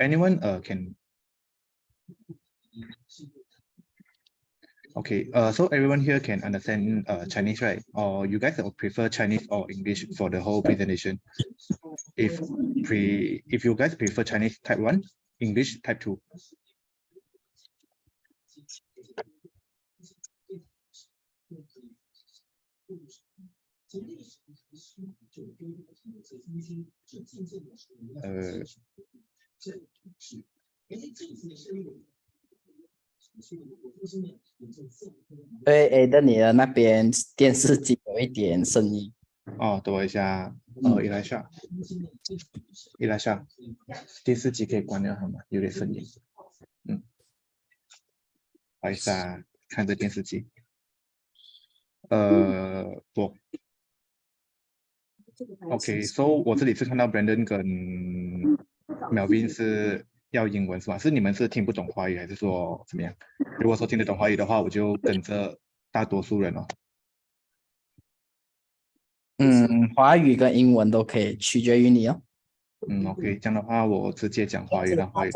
anyone can. Okay, so everyone here can understand Chinese, right? Or you guys prefer Chinese or English for the whole presentation? If you guys prefer Chinese type 1, English type 2. Aiden 你的那边电视机有一点声音。哦，等我一下，一来下，电视机可以关掉好吗？有点声音。不好意思啊，看着电视机。我 OK，so 我这里是看到 Brandon 跟 Melvin 是要英文是吧？是你们是听不懂华语还是说怎么样？如果说听得懂华语的话，我就跟着大多数人哦。华语跟英文都可以，取决于你哦。OK， 这样的话我直接讲华语了。华语。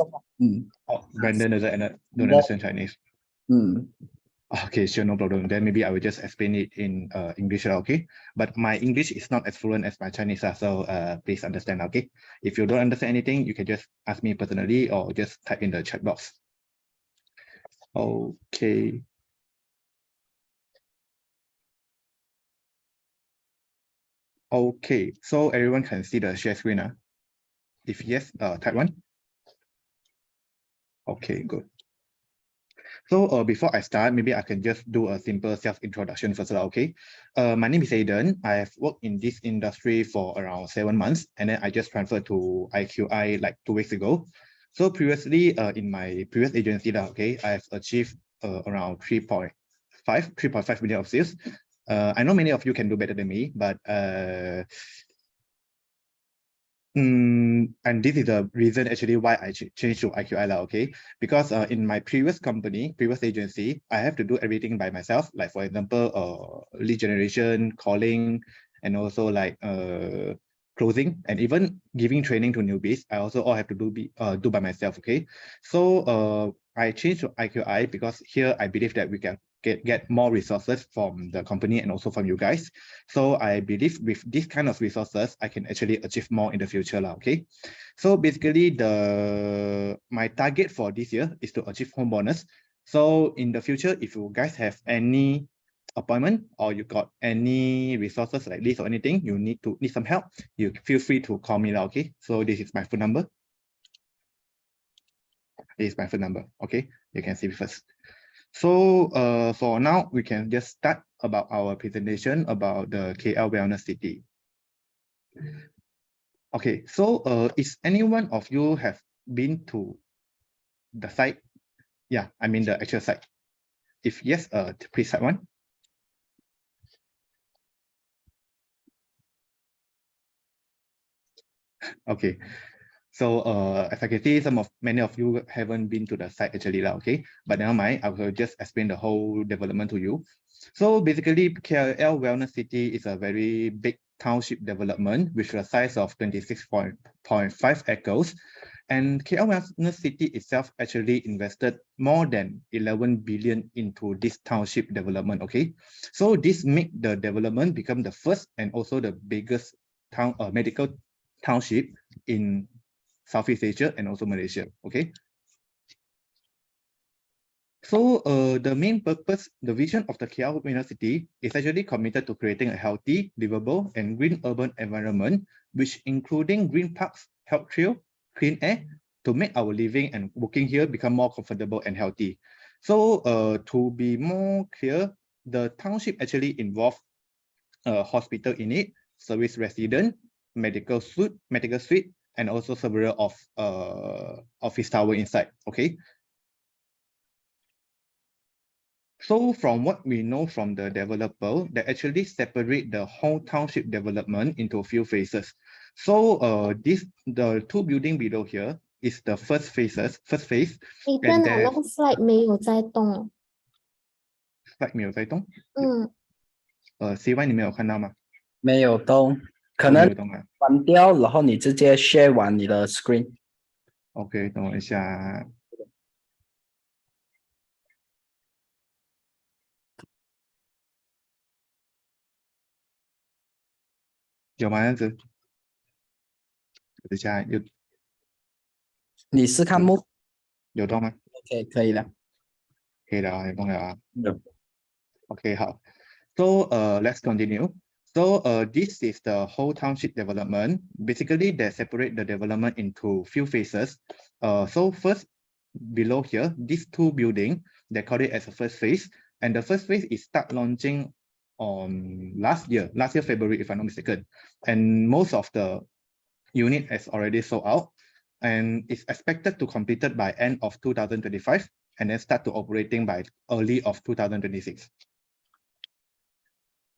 Brandon doesn't understand Chinese. Okay, sure, no problem. Then maybe I will just explain it in English, okay? But my English is not as fluent as my Chinese, so please understand, okay? If you don't understand anything, you can just ask me personally or just type in the chat box. Okay. Okay, so everyone can see the share screen. If yes, type 1. Okay, good. So before I start, maybe I can just do a simple self-introduction first, okay? My name is Aiden. I have worked in this industry for around 7 months, and then I just transferred to IQI like 2 weeks ago. So previously, in my previous agency, okay, I have achieved around 3.5 million of sales. I know many of you can do better than me, but and this is the reason actually why I changed to IQI, okay? Because in my previous agency, I have to do everything by myself. Like for example, lead generation, calling, and also like closing, and even giving training to newbies. I also all have to do by myself, okay? So I changed to IQI because here I believe that we can get more resources from the company and also from you guys. So I believe with this kind of resources, I can actually achieve more in the future, okay? So basically, my target for this year is to achieve home bonus. So in the future, if you guys have any appointment or you got any resources like this or anything, you need some help, you feel free to call me, okay? So this is my phone number. This is my phone number, okay? You can see it first. So for now, we can just start about our presentation about the KL Wellness City. Okay, so is any one of you have been to the site? Yeah, I mean the actual site. If yes, please type 1. Okay. So as I can see, many of you haven't been to the site actually, okay? But never mind, I will just explain the whole development to you. So basically, KL Wellness City is a very big township development with a size of 26.5 acres. And KL Wellness City itself actually invested more than 11 billion into this township development, okay? So this make the development become the first and also the biggest medical township in Southeast Asia and also Malaysia, okay? So the main purpose, the vision of the KL University is actually committed to creating a healthy, livable, and green urban environment, which including green parks, health trail, clean air, to make our living and working here become more comfortable and healthy. So to be more clear, the township actually involves a hospital in it, service resident, medical suite, and also several of office tower inside, okay? So from what we know from the developer, they actually separate the whole township development into a few phases. So the 2 building below here is the first phase. And then 那个 slide 没有在动。slide 没有在动。CY 你没有看到吗？没有动，可能关掉，然后你直接 share 完你的 screen。OK，等我一下。有吗？这样子？等一下，你是看目有动吗？ ？OK，可以了。可以了啊，有动了啊。有。 OK，好。So let's continue. So this is the whole township development. Basically, they separate the development into few phases. So first, below here, these two buildings, they call it as a first phase. And the first phase is start launching on last year February, if I'm not mistaken. And most of the unit has already sold out. And it's expected to completed by end of 2025 and then start to operating by early of 2026.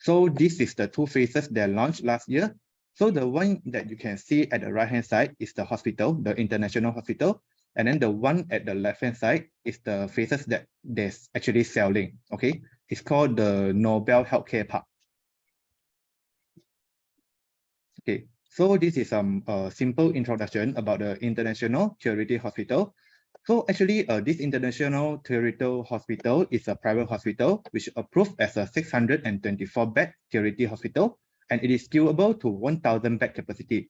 So this is the two phases that launched last year. So the one that you can see at the right-hand side is the hospital, the international hospital. And then the one at the left-hand side is the phases that they're actually selling, okay? It's called the Nobel Healthcare Park. Okay, so this is some simple introduction about the International Charity Hospital. So actually, this International Charity Hospital is a private hospital which approved as a 624-bed charity hospital, and it is scalable to 1,000 bed capacity,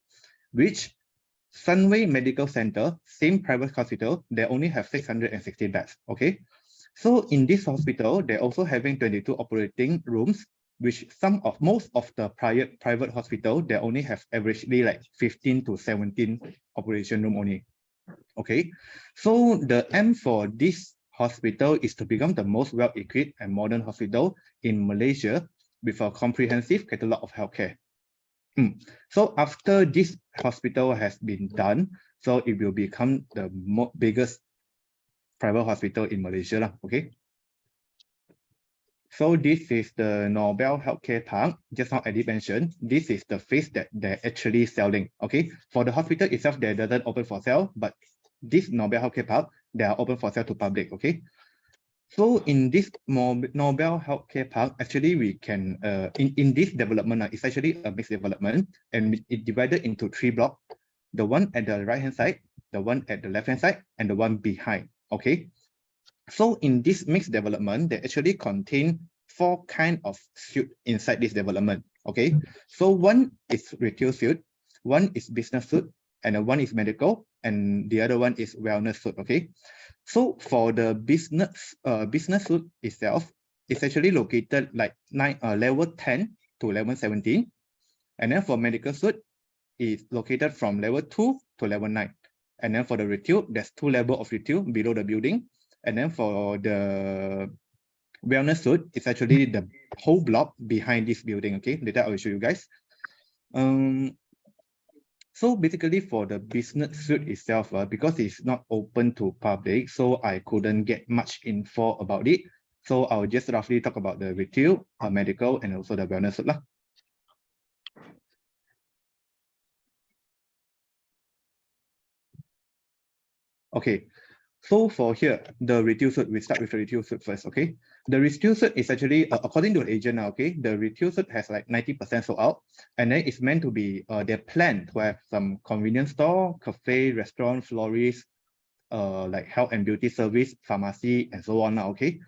which Sunway Medical Center, same private hospital, they only have 660 beds, okay? So in this hospital, they're also having 22 operating rooms, which most of the private hospital, they only have averagely like 15 to 17 operation room only. Okay, so the aim for this hospital is to become the most well-equipped and modern hospital in Malaysia with a comprehensive catalog of healthcare. So after this hospital has been done, so it will become the biggest private hospital in Malaysia, okay? So this is the Nobel Healthcare Park. Just now I did mention, this is the phase that they're actually selling, okay? For the hospital itself, they doesn't open for sale, but this Nobel Healthcare Park, they are open for sale to public, okay? So in this Nobel Healthcare Park, actually we can, in this development, it's actually a mixed development, and it divided into 3 blocks. The one at the right-hand side, the one at the left-hand side, and the one behind, okay? So in this mixed development, they actually contain 4 kinds of suite inside this development, okay? So one is retail suite, one is business suite, and one is medical, and the other one is wellness suite, okay? So for the business suite itself, it's actually located like level 10 to level 17. And then for medical suite, it's located from level 2 to level 9. And then for the retail, there's 2 levels of retail below the building. And then for the wellness suite, it's actually the whole block behind this building, okay? Later I will show you guys. So basically for the business suite itself, because it's not open to public, so I couldn't get much info about it. So I'll just roughly talk about the retail, medical, and also the wellness suite. Okay, so for here, the retail suite, we start with the retail suite first, okay? The retail suite is actually, according to the agent now, okay, the retail suite has like 90% sold out, and then it's meant to be, their plan to have some convenience store, cafe, restaurant, florist, like health and beauty service, pharmacy, and so on now, okay?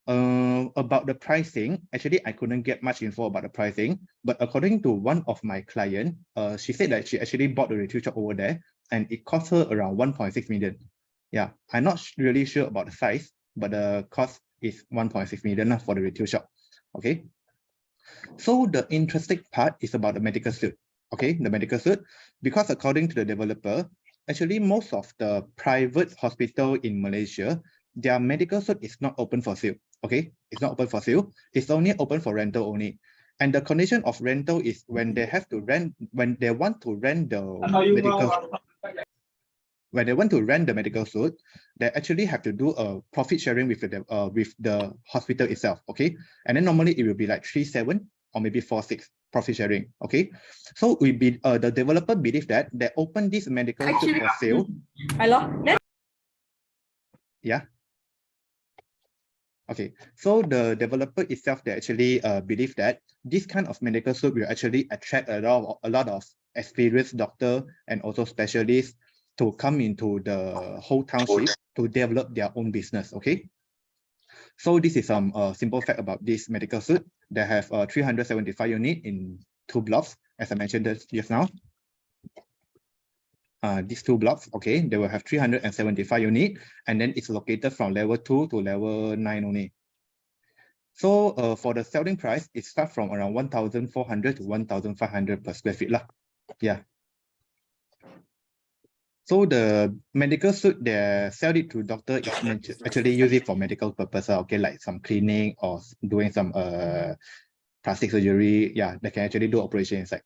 About the pricing, actually, I couldn't get much info about the pricing, but according to one of my client, she said that she actually bought the retail shop over there, and it cost her around 1.6 million. Yeah, I'm not really sure about the size, but the cost is 1.6 million for the retail shop. Okay. So the interesting part is about the medical suite. Okay, the medical suite, because according to the developer, actually most of the private hospital in Malaysia, their medical suite is not open for sale. Okay, it's not open for sale. It's only open for rental only. And the condition of rental is when they have to rent, when they want to rent the medical, when they want to rent the medical suite, they actually have to do a profit sharing with the hospital itself. Okay, and then normally it will be like 3/7 or maybe 4/6 profit sharing. Okay, so the developer believe that they open this medical suite for sale. Hello. Yeah. Okay, so the developer itself, they actually believe that this kind of medical suite will actually attract a lot of experienced doctor and also specialists to come into the whole township to develop their own business. Okay. So this is some simple fact about this medical suite. They have 375 units in 2 blocks, as I mentioned just now. These 2 blocks, okay, they will have 375 units, and then it's located from level 2 to level 9 only. So for the selling price, it starts from around 1,400 to 1,500 per square feet lah. Yeah. So the medical suit, they sell it to doctor is actually use it for medical purpose, okay, like some cleaning or doing some plastic surgery. Yeah, they can actually do operation inside.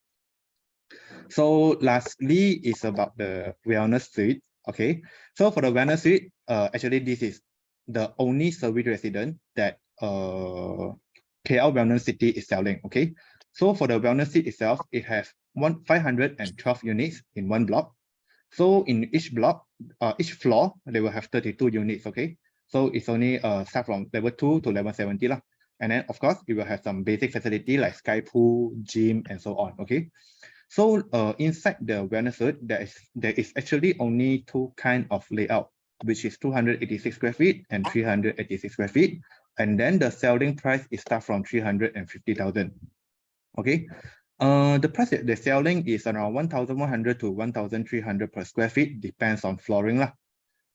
So lastly is about the wellness suite. Okay, so for the wellness suite, actually this is the only service resident that KL Wellness City is selling. Okay, so for the wellness suite itself, it has 512 units in 1 block. So in each block, each floor, they will have 32 units. Okay, so it's only start from level 2 to level 70 lah. And then of course, it will have some basic facility like sky pool, gym, and so on. Okay. So inside the wellness suite, there is actually only 2 kind of layout, which is 286 square feet and 386 square feet. And then the selling price is start from 350,000. Okay. The price that they're selling is around 1,100 to 1,300 per square feet, depends on flooring lah.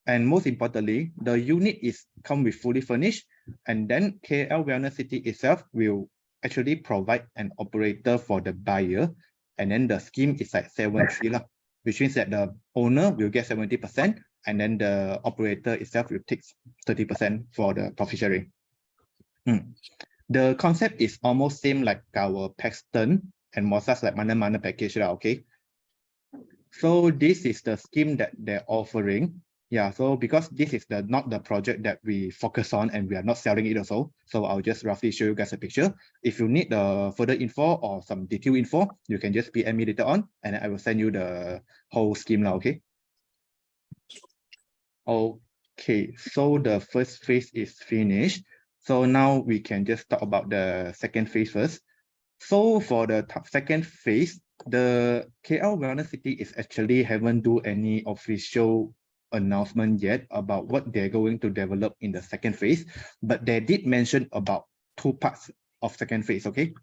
And most importantly, the unit is come with fully furnished, and then KL Wellness City itself will actually provide an operator for the buyer. And then the scheme is like 7-3 lah, which means that the owner will get 70%, and then the operator itself will take 30% for the profit sharing. The concept is almost same like our Paxton and Mosas like mana-mana package lah, okay? So this is the scheme that they're offering. Yeah, so because this is not the project that we focus on and we are not selling it also, so I'll just roughly show you guys a picture. If you need the further info or some detailed info, you can just PM me later on, and I will send you the whole scheme now, okay? Okay, so the first phase is finished. So now we can just talk about the second phase first. So for the second phase, the KL Wellness City is actually haven't do any official announcement yet about what they're going to develop in the second phase, but they did mention about 2 parts of second phase, okay?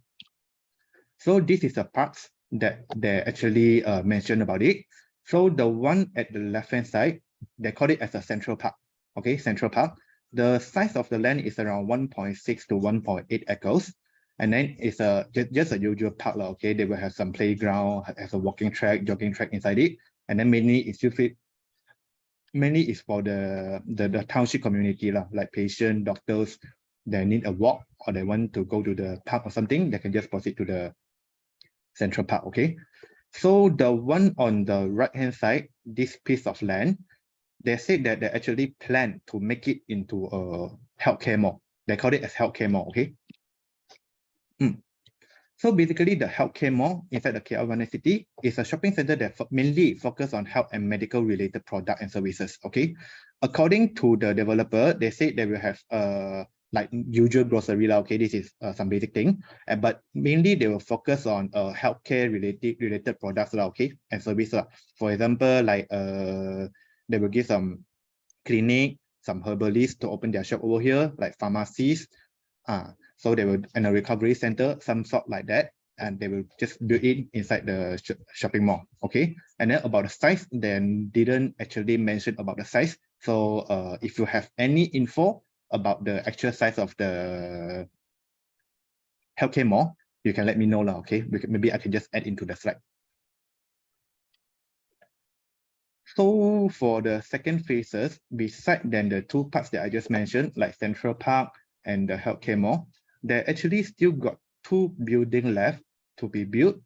So this is the parts that they actually mentioned about it. So the one at the left-hand side, they call it as a central park, okay, central park. The size of the land is around 1.6 to 1.8 acres. And then it's just a usual park, okay? They will have some playground, has a walking track, jogging track inside it. And then mainly is for the township community, like patient, doctors, they need a walk or they want to go to the park or something, they can just proceed to the central park, okay? So the one on the right-hand side, this piece of land, they said that they actually plan to make it into a healthcare mall. They call it as healthcare mall, okay? So basically, the healthcare mall inside the KL Wellness City is a shopping center that mainly focus on health and medical related product and services. Okay, according to the developer, they say they will have like usual grocery lah. Okay, this is some basic thing, but mainly they will focus on healthcare related products lah. Okay, and service lah. For example, like they will give some clinic, some herbalists to open their shop over here, like pharmacies. So they will, and a recovery center, some sort like that, and they will just build it inside the shopping mall. Okay, and then about the size, then didn't actually mention about the size. So if you have any info about the actual size of the healthcare mall, you can let me know lah. Okay, maybe I can just add into the slide. So for the second phases, beside then the 2 parts that I just mentioned, like Central Park and the healthcare mall, they actually still got 2 buildings left to be built.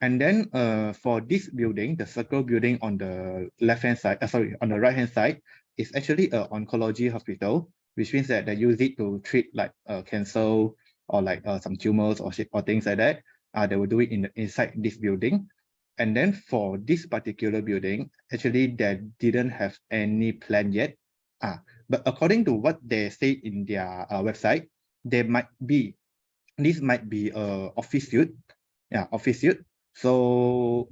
And then for this building, the circle building on the left-hand side, on the right-hand side, is actually an oncology hospital, which means that they use it to treat like cancer or like some tumors or things like that. They will do it inside this building. And then for this particular building, actually they didn't have any plan yet. But according to what they say in their website, this might be a office suite. Yeah, office suite. So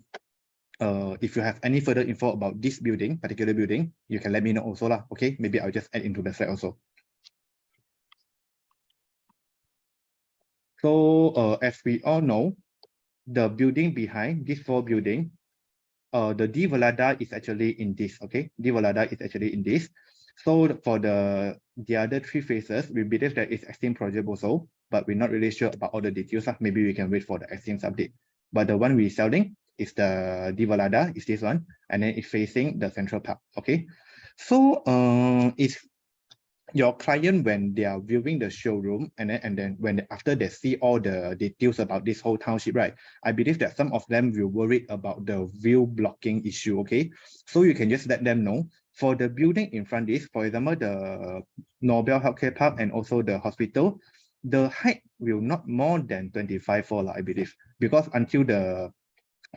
if you have any further info about this building, particular building, you can let me know also lah. Okay, maybe I'll just add into the slide also. So as we all know, the building behind this 4 building, the D Velada is actually in this. Okay, D Velada is actually in this. So for the other 3 phases, we believe that it's Exim project also, but we're not really sure about all the details. Maybe we can wait for the Exim's update. But the one we're selling is the D Velada, is this one, and then it's facing the Central Park. Okay, so it's your client, when they are viewing the showroom, and then when after they see all the details about this whole township, right, I believe that some of them will worry about the view blocking issue. Okay, so you can just let them know for the building in front is, for example, the Nobel Healthcare Park and also the hospital, the height will not more than 25 floor, I believe, because until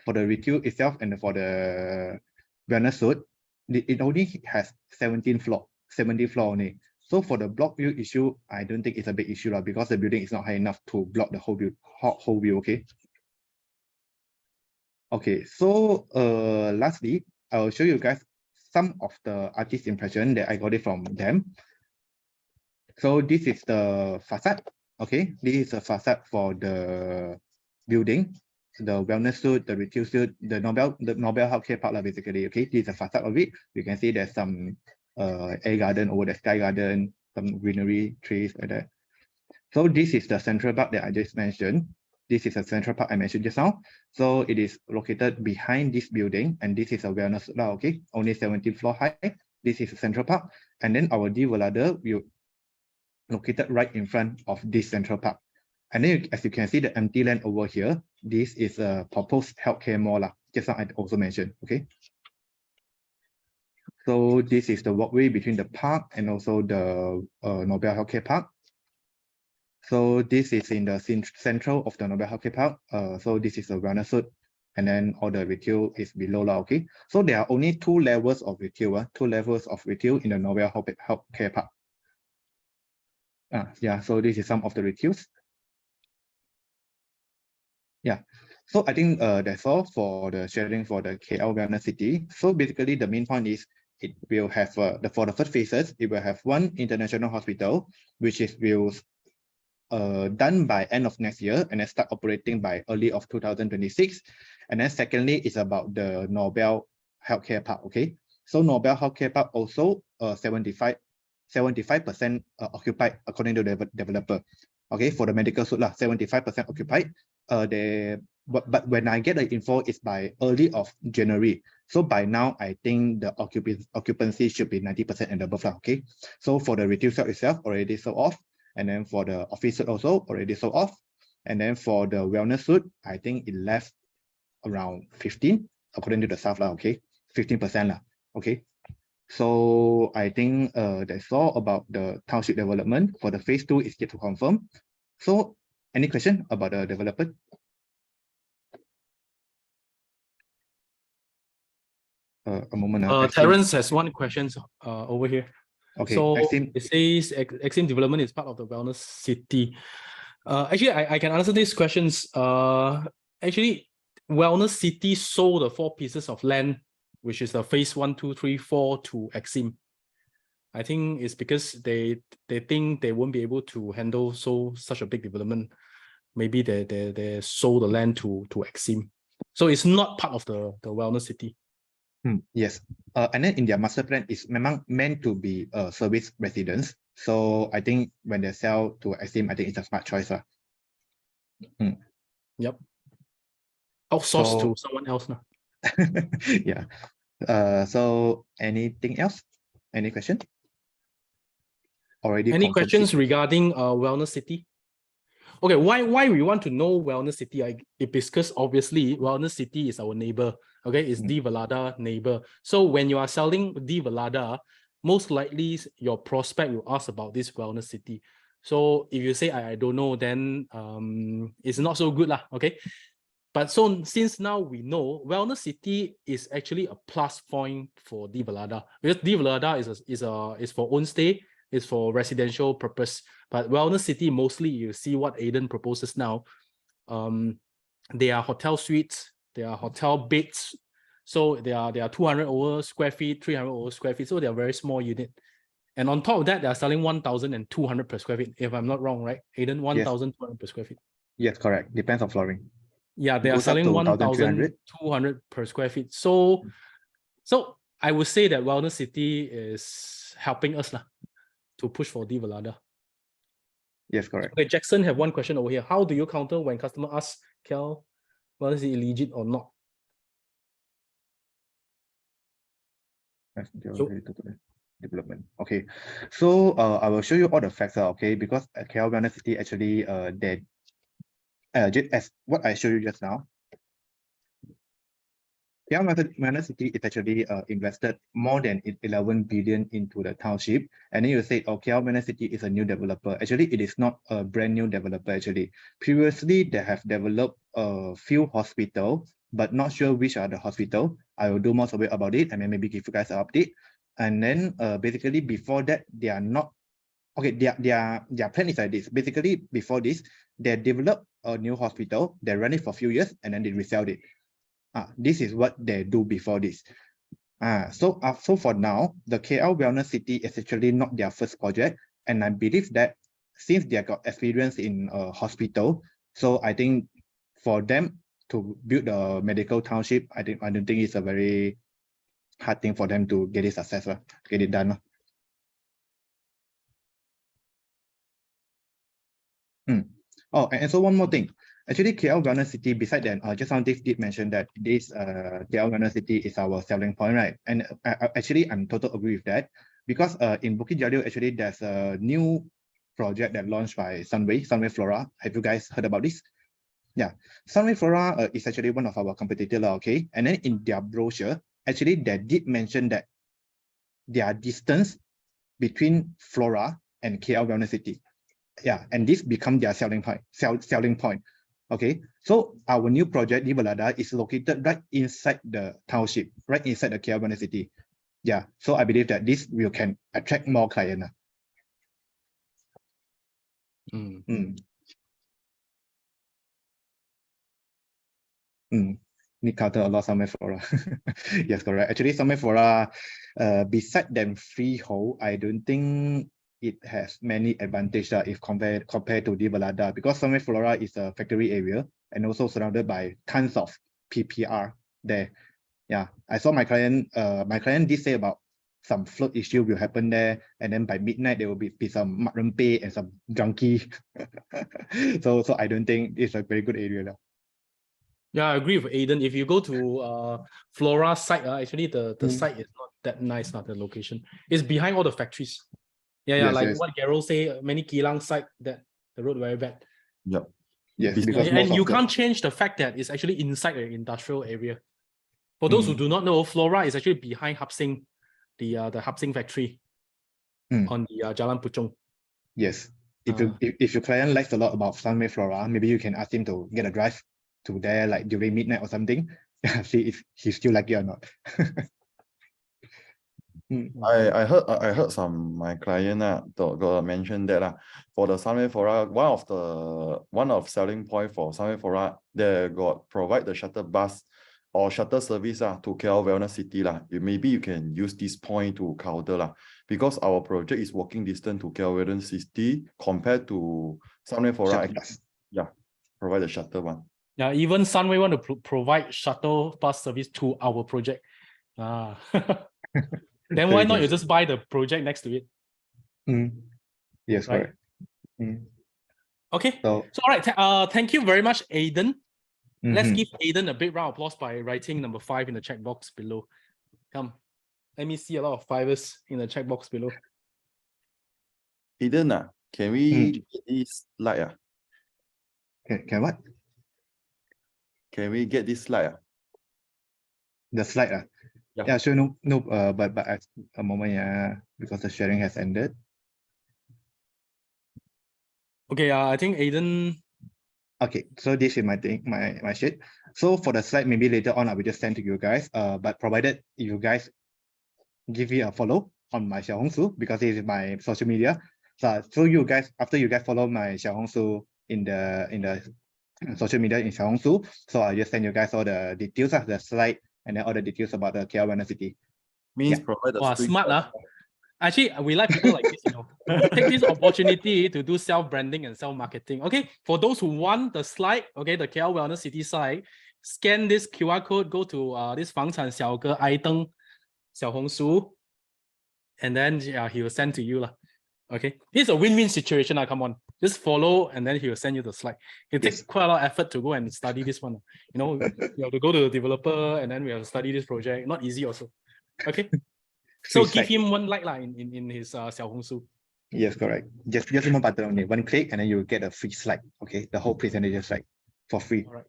for the retail itself and for the wellness suite, it only has 17 floor only. So for the block view issue, I don't think it's a big issue because the building is not high enough to block the whole view. Okay. Okay. So lastly, I will show you guys some of the artist impression that I got it from them. So this is the facade. Okay, this is the facade for the building, the wellness suite, the retail suite, the Nobel Healthcare Park, basically. Okay, this is the facade of it. You can see there's some air garden over the sky garden, some greenery trees like that. So this is the central park that I just mentioned. This is a central park I mentioned just now. So it is located behind this building, and this is a wellness suite. Okay, only 17th floor high. This is a central park, and then our D Velada will located right in front of this central park. And then as you can see the empty land over here, this is a proposed healthcare mall, just like I also mentioned. Okay. So this is the walkway between the park and also the Nobel Healthcare Park. So this is in the central of the Nobel Healthcare Park. So this is the wellness suite, and then all the retail is below. Okay. So there are only 2 levels of retail, 2 levels of retail in the Nobel Healthcare Park. Yeah, so this is some of the retails. Yeah, so I think that's all for the sharing for the KL Wellness City. So basically the main point is it will have for the first phases, it will have 1 international hospital, which is will done by end of next year and then start operating by early of 2026. And then secondly is about the Nobel Healthcare Park. Okay, so Nobel Healthcare Park also 75% occupied according to the developer. Okay, for the medical suite 75% occupied. But when I get the info, it's by early of January. So by now, I think the occupancy should be 90% and above. Okay, so for the retail sale itself already sold off, and then for the office suite also already sold off, and then for the wellness suite, I think it left around 15 according to the staff. Okay, 15%. Okay. So I think that's all about the township development. For the phase 2 is yet to confirm. So any question about the development? A moment. Terence has one question over here. Okay. So it says Exim development is part of the wellness city. Actually, I can answer these questions. Actually, wellness city sold the 4 pieces of land, which is the phase 1, 2, 3, 4 to Exim. I think it's because they think they won't be able to handle such a big development. Maybe they sold the land to Exim. So it's not part of the wellness city. Yes, and then in their master plan, it's meant to be service residence. So I think when they sell to Exim, I think it's a smart choice. Yep. Outsource to someone else now. Yeah. So anything else? Any question? Already. Any questions regarding wellness city? Okay, why we want to know wellness city? Because obviously wellness city is our neighbor. Okay, it's D Velada neighbor. So when you are selling D Velada, most likely your prospect will ask about this wellness city. So if you say I don't know, then it's not so good lah. Okay, but so since now we know, wellness city is actually a plus point for D Velada, because D Velada is for own stay. Is for residential purpose, but wellness city mostly you see what Aiden proposes now. They are hotel suites, they are hotel beds, So they are 200 over square feet, 300 over square feet. So they are very small unit. And on top of that, they are selling 1,200 per square feet. If I'm not wrong, right? Aiden, 1,200 per square feet. Yes, correct. Depends on flooring. Yeah, they are Goes up selling to 1,300. 1,200 per square feet. So I would say that Wellness City is helping us to push for De Valada. Yes, correct. Okay, Jackson have one question over here. How do you counter when customer asks KL whether it's legit or not? Development. Okay, so I will show you all the facts. Okay, because at KL Wellness City actually just as what I showed you just now, KL Wellness City is actually invested more than 11 billion into the township. And then you say, oh, KL Wellness City is a new developer. Actually, it is not a brand new developer. Actually, previously they have developed a few hospitals, but not sure which are the hospital. I will do more survey about it and then maybe give you guys an update. And then basically before that, they are not okay. Their plan is like this. Basically, before this, they develop a new hospital. They run it for a few years and then they resell it. This is what they do before this. So for now, the KL Wellness City is actually not their first project, and I believe that since they got experience in a hospital, so I think for them to build a medical township, I don't think it's a very hard thing for them to get it successful, get it done. Oh, and so one more thing. Actually, KL Wellness City, beside that, just now Dave did mention that this KL Wellness City is our selling point, right? And actually, I'm totally agree with that, because in Bukit Jalil, actually, there's a new project that launched by Sunway Flora. Have you guys heard about this? Yeah, Sunway Flora is actually one of our competitors, okay? And then in their brochure, actually, they did mention that their distance between Flora and KL Wellness City. Yeah, and this become their selling point. Okay, so our new project, De Valada, is located right inside the township, right inside the KL Wellness City. Yeah, so I believe that this will can attract more clients. Need counter a lot Sunway Flora. Yes, correct. Actually, Sunway Flora, beside them freehold, I don't think it has many advantages if compared to De Valada, because Sunway Flora is a factory area and also surrounded by tons of PPR there. Yeah, I saw my client did say about some flood issue will happen there, and then by midnight there will be some makrempe and some junkie. so I don't think it's a very good area now. Yeah, I agree with Aiden. If you go to Flora site, actually the site is not that nice, not the location. It's behind all the factories. Yeah, Yes, like yes. what Gerald say, many Kilang site that the road very bad. Yep. Yes, Business- because And you most of can't change the fact that it's actually inside an industrial area. For those who do not know, Flora is actually behind Hapsing, the Hapsing factory on the Jalan Puchong. Yes. If your client likes a lot about Sunway Flora, maybe you can ask him to get a drive to there like during midnight or something. See if he still like it or not. I heard some my client got mentioned that for the Sunway Flora, one of selling point for Sunway Flora, they got provide the shuttle bus or shuttle service to KL Wellness City Maybe you can use this point to counter because our project is walking distance to KL Wellness City compared to Sunway Flora. Yeah, provide the shuttle one. Yeah, even Sunway want to provide shuttle bus service to our project. Then why not you just buy the project next to it? Yes, right? Correct. Okay. So all right. Thank you very much, Aiden. Let's give Aiden a big round of applause by writing number 5 in the chat box below. Come. Let me see a lot of 5s in the chat box below. Aiden, can we get this slide? Can what? Can we get this slide? The slide. Yeah, sure. No. But a moment, because the sharing has ended. Okay. I think Aiden. Okay, so this is my thing, my sheet. So for the slide, maybe later on I will just send to you guys. But provided you guys give me a follow on my Xiaohongshu, because this is my social media. So you guys, after you guys follow my Xiaohongshu in the social media in Xiaohongshu, so I'll just send you guys all the details of the slide and then all the details about the KL Wellness City. Means Yeah. provide the Wow, screen smart, shot. Actually, we like people like this, take this opportunity to do self-branding and self-marketing. Okay, for those who want the slide, okay, the KL Wellness City slide, scan this QR code, go to this 房产小哥爱登小红书, and then he will send to you. Okay, it's a win-win situation. Come on, just follow and then he will send you the slide. It takes quite a lot of effort to go and study this one. You have to go to the developer and then we have to study this project. Not easy also. Okay. So Free give slide. him one like in his Xiaohongshu. Yes, correct. Just one button only, one click, and then you get a free slide. Okay, the whole presentation slide for free. All right.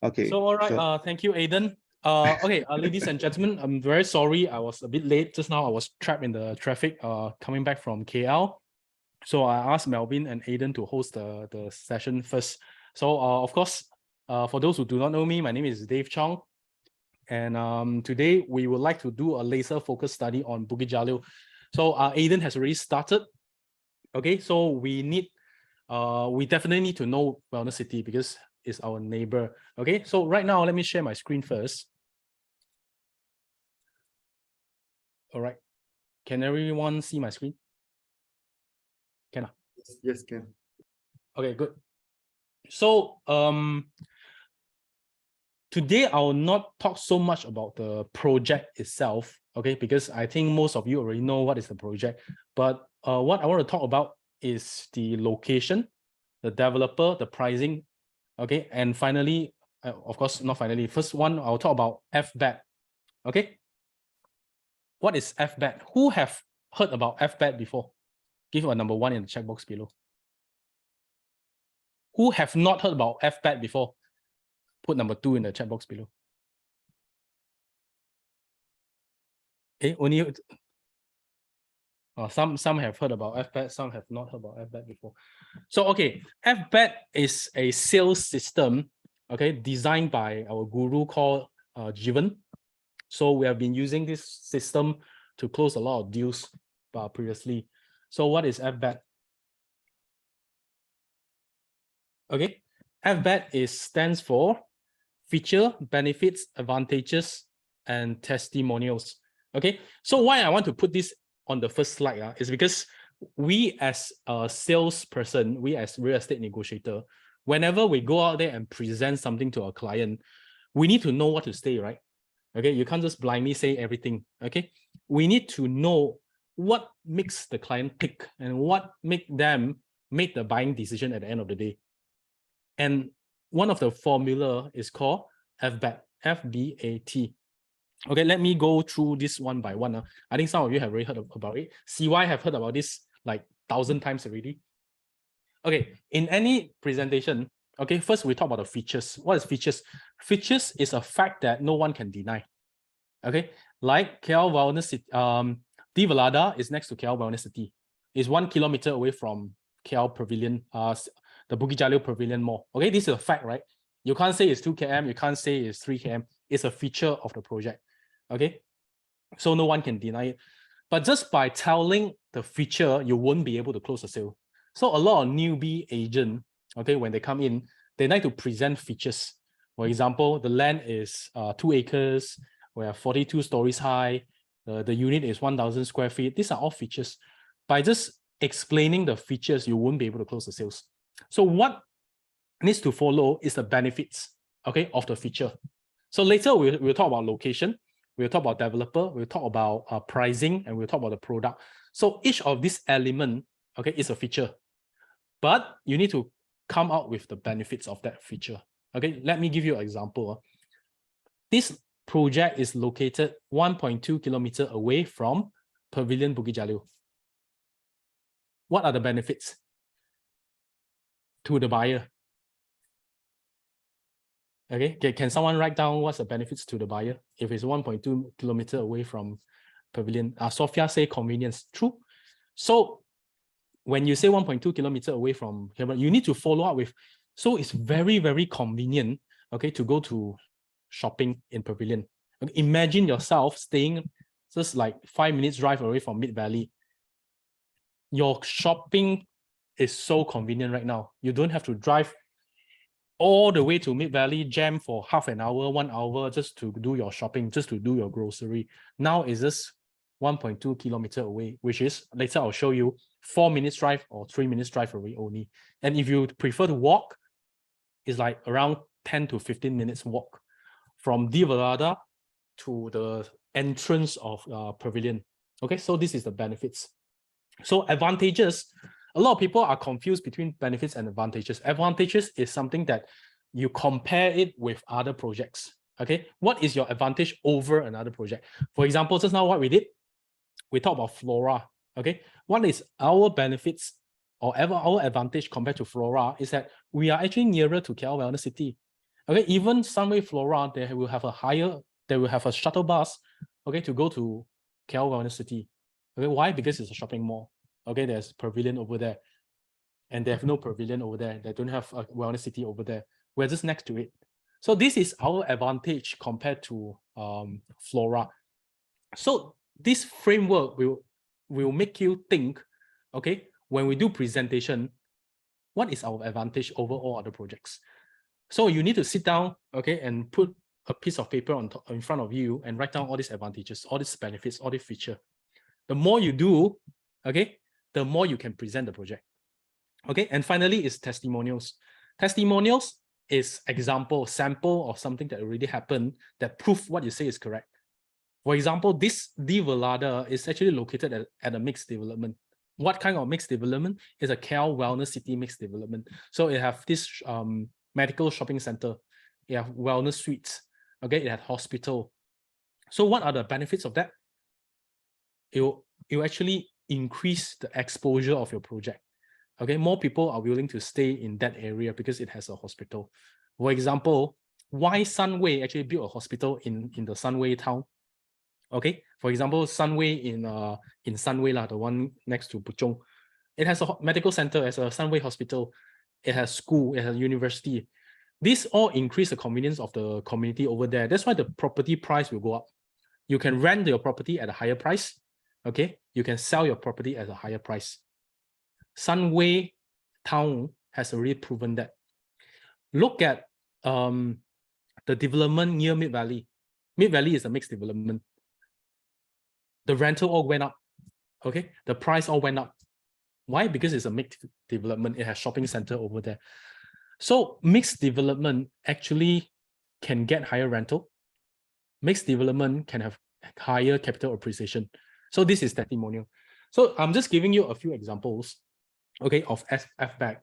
Okay. So all right. Thank you, Aidan. Okay, ladies and gentlemen, I'm very sorry I was a bit late just now. I was trapped in the traffic coming back from KL. So I asked Melvin and Aidan to host the session first. So of course, for those who do not know me, my name is Dave Chong. And today we would like to do a laser focus study on Bukit Jalil. So Aidan has already started. Okay, so we definitely need to know Wellness City because it's our neighbor. Okay, so right now let me share my screen first. All right, can everyone see my screen? Can I? Yes, can. Okay, good. So today I will not talk so much about the project itself, okay, because I think most of you already know what is the project. But what I want to talk about is the location, the developer, the pricing, okay, and finally, of course, not finally, first one, I'll talk about FBAT, okay? What is FBAT? Who have heard about FBAT before? Give a number 1 in the chat box below. Who have not heard about FBAT before? Put number 2 in the chat box below. Okay, only some have heard about FBAT, some have not heard about FBAT before. So okay, FBAT is a sales system, okay, designed by our guru called Jivan. So we have been using this system to close a lot of deals previously. So what is FBAT? Okay, FBAT stands for feature, benefits, advantages, and testimonials. Okay, so why I want to put this on the first slide is because we as a salesperson, we as real estate negotiator, whenever we go out there and present something to our client, we need to know what to say, right? Okay, you can't just blindly say everything. Okay, we need to know what makes the client tick and what make them make the buying decision at the end of the day. And one of the formula is called FBAT, F-B-A-T. Okay, let me go through this one by one. I think some of you have already heard about it. CY have heard about this like 1,000 times already. Okay, in any presentation, okay, first we talk about the features. What is features? Features is a fact that no one can deny. Okay, like KL Wellness City, De Velada is next to KL Wellness City. It's 1 kilometer away from KL Pavilion, the Bukit Jalil Pavilion Mall. Okay, this is a fact, right? You can't say it's 2 km, you can't say it's 3 km. It's a feature of the project. Okay, so no one can deny it. But just by telling the feature, you won't be able to close a sale. So a lot of newbie agent, okay, when they come in, they like to present features. For example, the land is 2 acres, we have 42 stories high, the unit is 1,000 square feet. These are all features. By just explaining the features, you won't be able to close the sales. So what needs to follow is the benefits, okay, of the feature. So later we'll talk about location, we'll talk about developer, we'll talk about pricing, and we'll talk about the product. So each of these elements, okay, is a feature. But you need to come out with the benefits of that feature. Okay, let me give you an example. This project is located 1.2 kilometers away from Pavilion Bukit Jalil. What are the benefits to the buyer? Okay, can someone write down what's the benefits to the buyer if it's 1.2 kilometers away from Pavilion? Sophia say convenience. True. So when you say 1.2 kilometers away from here, you need to follow up with, so it's very, very convenient, okay, to go to shopping in Pavilion. Okay, imagine yourself staying just like 5 minutes drive away from Mid Valley. Your shopping is so convenient right now. You don't have to drive all the way to Mid Valley, jam for half an hour, 1 hour just to do your shopping, just to do your grocery. Now it's just 1.2 kilometer away, which is, later I'll show you, 4 minutes drive or 3 minutes drive away only. And if you prefer to walk, it's like around 10 to 15 minutes walk from Divalada to the entrance of Pavilion. Okay, so this is the benefits. So advantages, a lot of people are confused between benefits and advantages. Advantages is something that you compare it with other projects. Okay, what is your advantage over another project? For example, just now what we did, we talked about Flora. Okay, what is our benefits or our advantage compared to Flora is that we are actually nearer to KL Wellness City. Okay, even Sunway Flora, they will have a shuttle bus, okay, to go to KL Wellness City. Okay, why? Because it's a shopping mall. Okay, there's Pavilion over there, and they have no Pavilion over there. They don't have a Wellness City over there. We're just next to it. So this is our advantage compared to Flora. So this framework will make you think, okay, when we do presentation, what is our advantage over all other projects? So you need to sit down, okay, and put a piece of paper in front of you and write down all these advantages, all these benefits, all these features. The more you do, okay, the more you can present the project. Okay, and finally is testimonials. Testimonials is sample of something that already happened that prove what you say is correct. For example, this Divalada is actually located at a mixed development. What kind of mixed development? Is a KL Wellness City mixed development. So it have this medical shopping center, it have wellness suites, okay, it has hospital. So what are the benefits of that? It will actually increase the exposure of your project. Okay, more people are willing to stay in that area because it has a hospital. For example, why Sunway actually built a hospital in the Sunway town? Okay, for example, Sunway in Sunway, the one next to Puchong, it has a medical center, as a Sunway hospital. It has school, it has university. This all increase the convenience of the community over there. That's why the property price will go up. You can rent your property at a higher price. Okay, you can sell your property at a higher price. Sunway town has already proven that. Look at the development near Mid Valley. Mid Valley is a mixed development. The rental all went up. Okay, the price all went up. Why? Because it's a mixed development. It has shopping center over there. So mixed development actually can get higher rental. Mixed development can have higher capital appreciation. So this is testimonial. So I'm just giving you a few examples, okay, of FBAC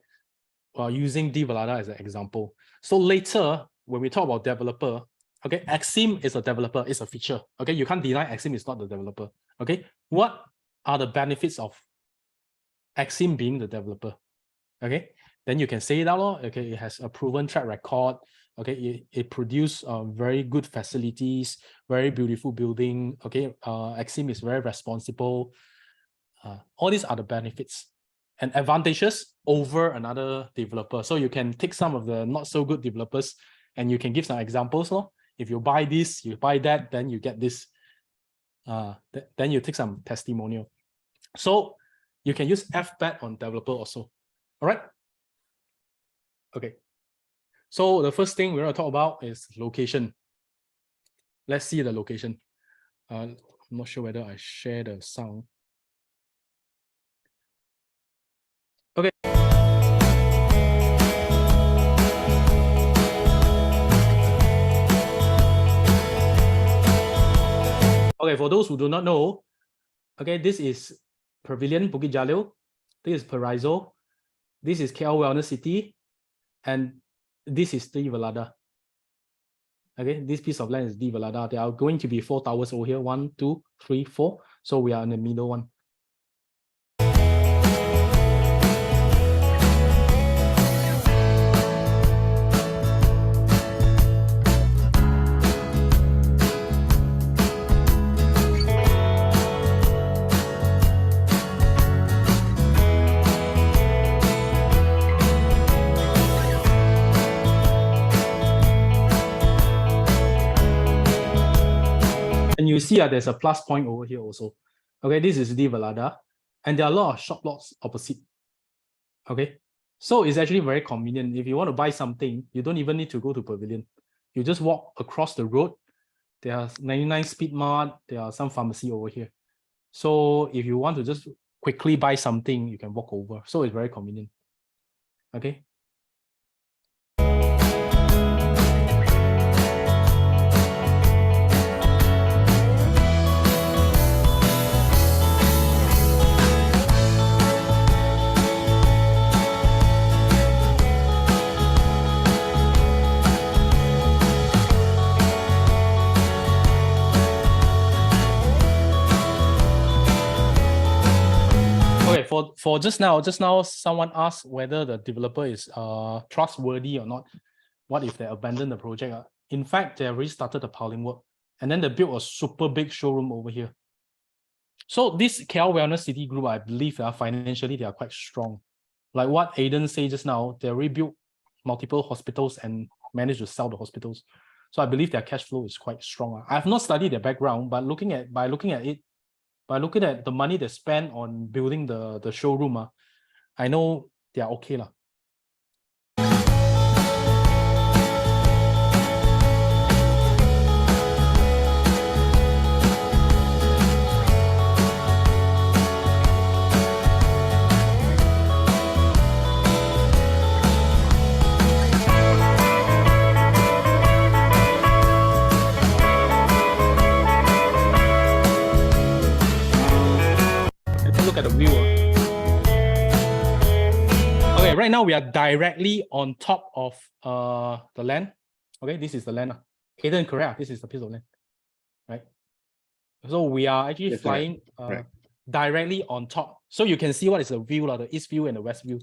using Divalada as an example. So later, when we talk about developer, okay, Axim is a developer, it's a feature. Okay, you can't deny Axim is not the developer. Okay, what are the benefits of Axim being the developer? Okay, then you can say it out. Okay, it has a proven track record. Okay, it produces very good facilities, very beautiful building. Okay, Axim is very responsible. All these are the benefits and advantages over another developer. So you can take some of the not so good developers and you can give some examples. If you buy this, you buy that, then you get this. Then you take some testimonial. So you can use FBAT on developer also. All right. Okay. So the first thing we're going to talk about is location. Let's see the location. I'm not sure whether I share the sound. Okay. Okay, for those who do not know, okay, this is Pavilion Bukit Jalil. This is Paraiso. This is KL Wellness City. And this is Divalada. Okay, this piece of land is Divalada. There are going to be 4 towers over here. 1, 2, 3, 4. So we are in the middle one. And you see there's a plus point over here also. Okay, this is Divalada. And there are a lot of shop lots opposite. Okay, So it's actually very convenient. If you want to buy something, you don't even need to go to Pavilion. You just walk across the road. There are 99 Speed Mart. There are some pharmacy over here. So if you want to just quickly buy something, you can walk over. So it's very convenient. Okay. Okay, for just now someone asked whether the developer is trustworthy or not. What if they abandon the project? In fact, they already started the piling work, and then they built a super big showroom over here. So this KL Wellness City Group, I believe, financially they are quite strong. Like what Aiden said just now, they rebuilt multiple hospitals and managed to sell the hospitals. So I believe their cash flow is quite strong. I have not studied their background, but by looking at the money they spent on building the showroom, I know they are okay lah. Look at the view. Okay, right now we are directly on top of the land. Okay, this is the land. Aiden, correct? This is the piece of land, right? So we are actually Yes, flying correct. directly on top. So you can see what is the view, the east view and the west view.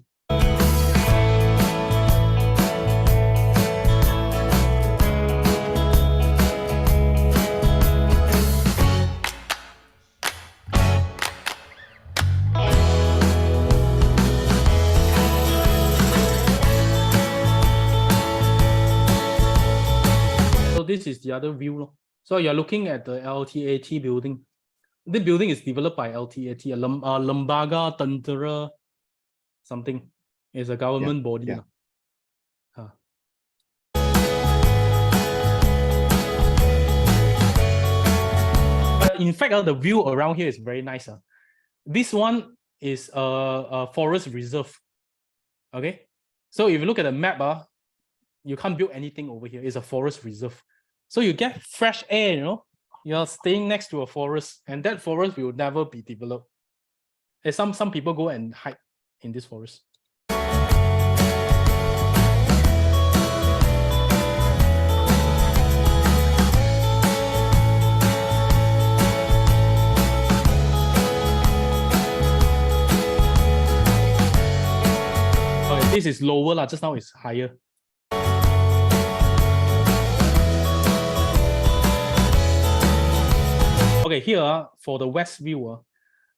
So this is the other view. So you're looking at the LTAT building. The building is developed by LTAT, Lembaga Tentera something. It's a government body. yeah. But in fact, the view around here is very nice. This one is a forest reserve. Okay, so if you look at the map, you can't build anything over here. It's a forest reserve. So you get fresh air, You're staying next to a forest, and that forest will never be developed. And some people go and hide in this forest. Okay, this is lower, just now it's higher. Okay, here for the west view,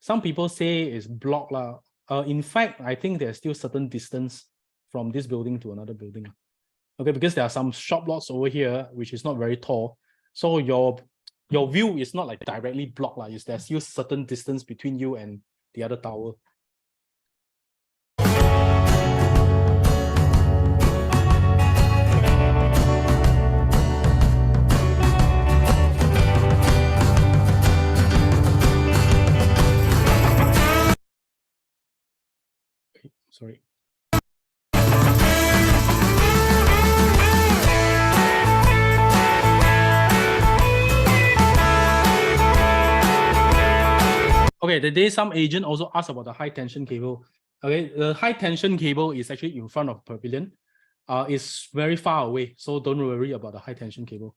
some people say it's blocked. In fact, I think there's still certain distance from this building to another building. Okay, because there are some shop lots over here, which is not very tall. So your view is not like directly blocked. There's still certain distance between you and the other tower. Sorry. Okay, the day some agent also asked about the high tension cable. Okay, the high tension cable is actually in front of Pavilion. It's very far away, so don't worry about the high tension cable.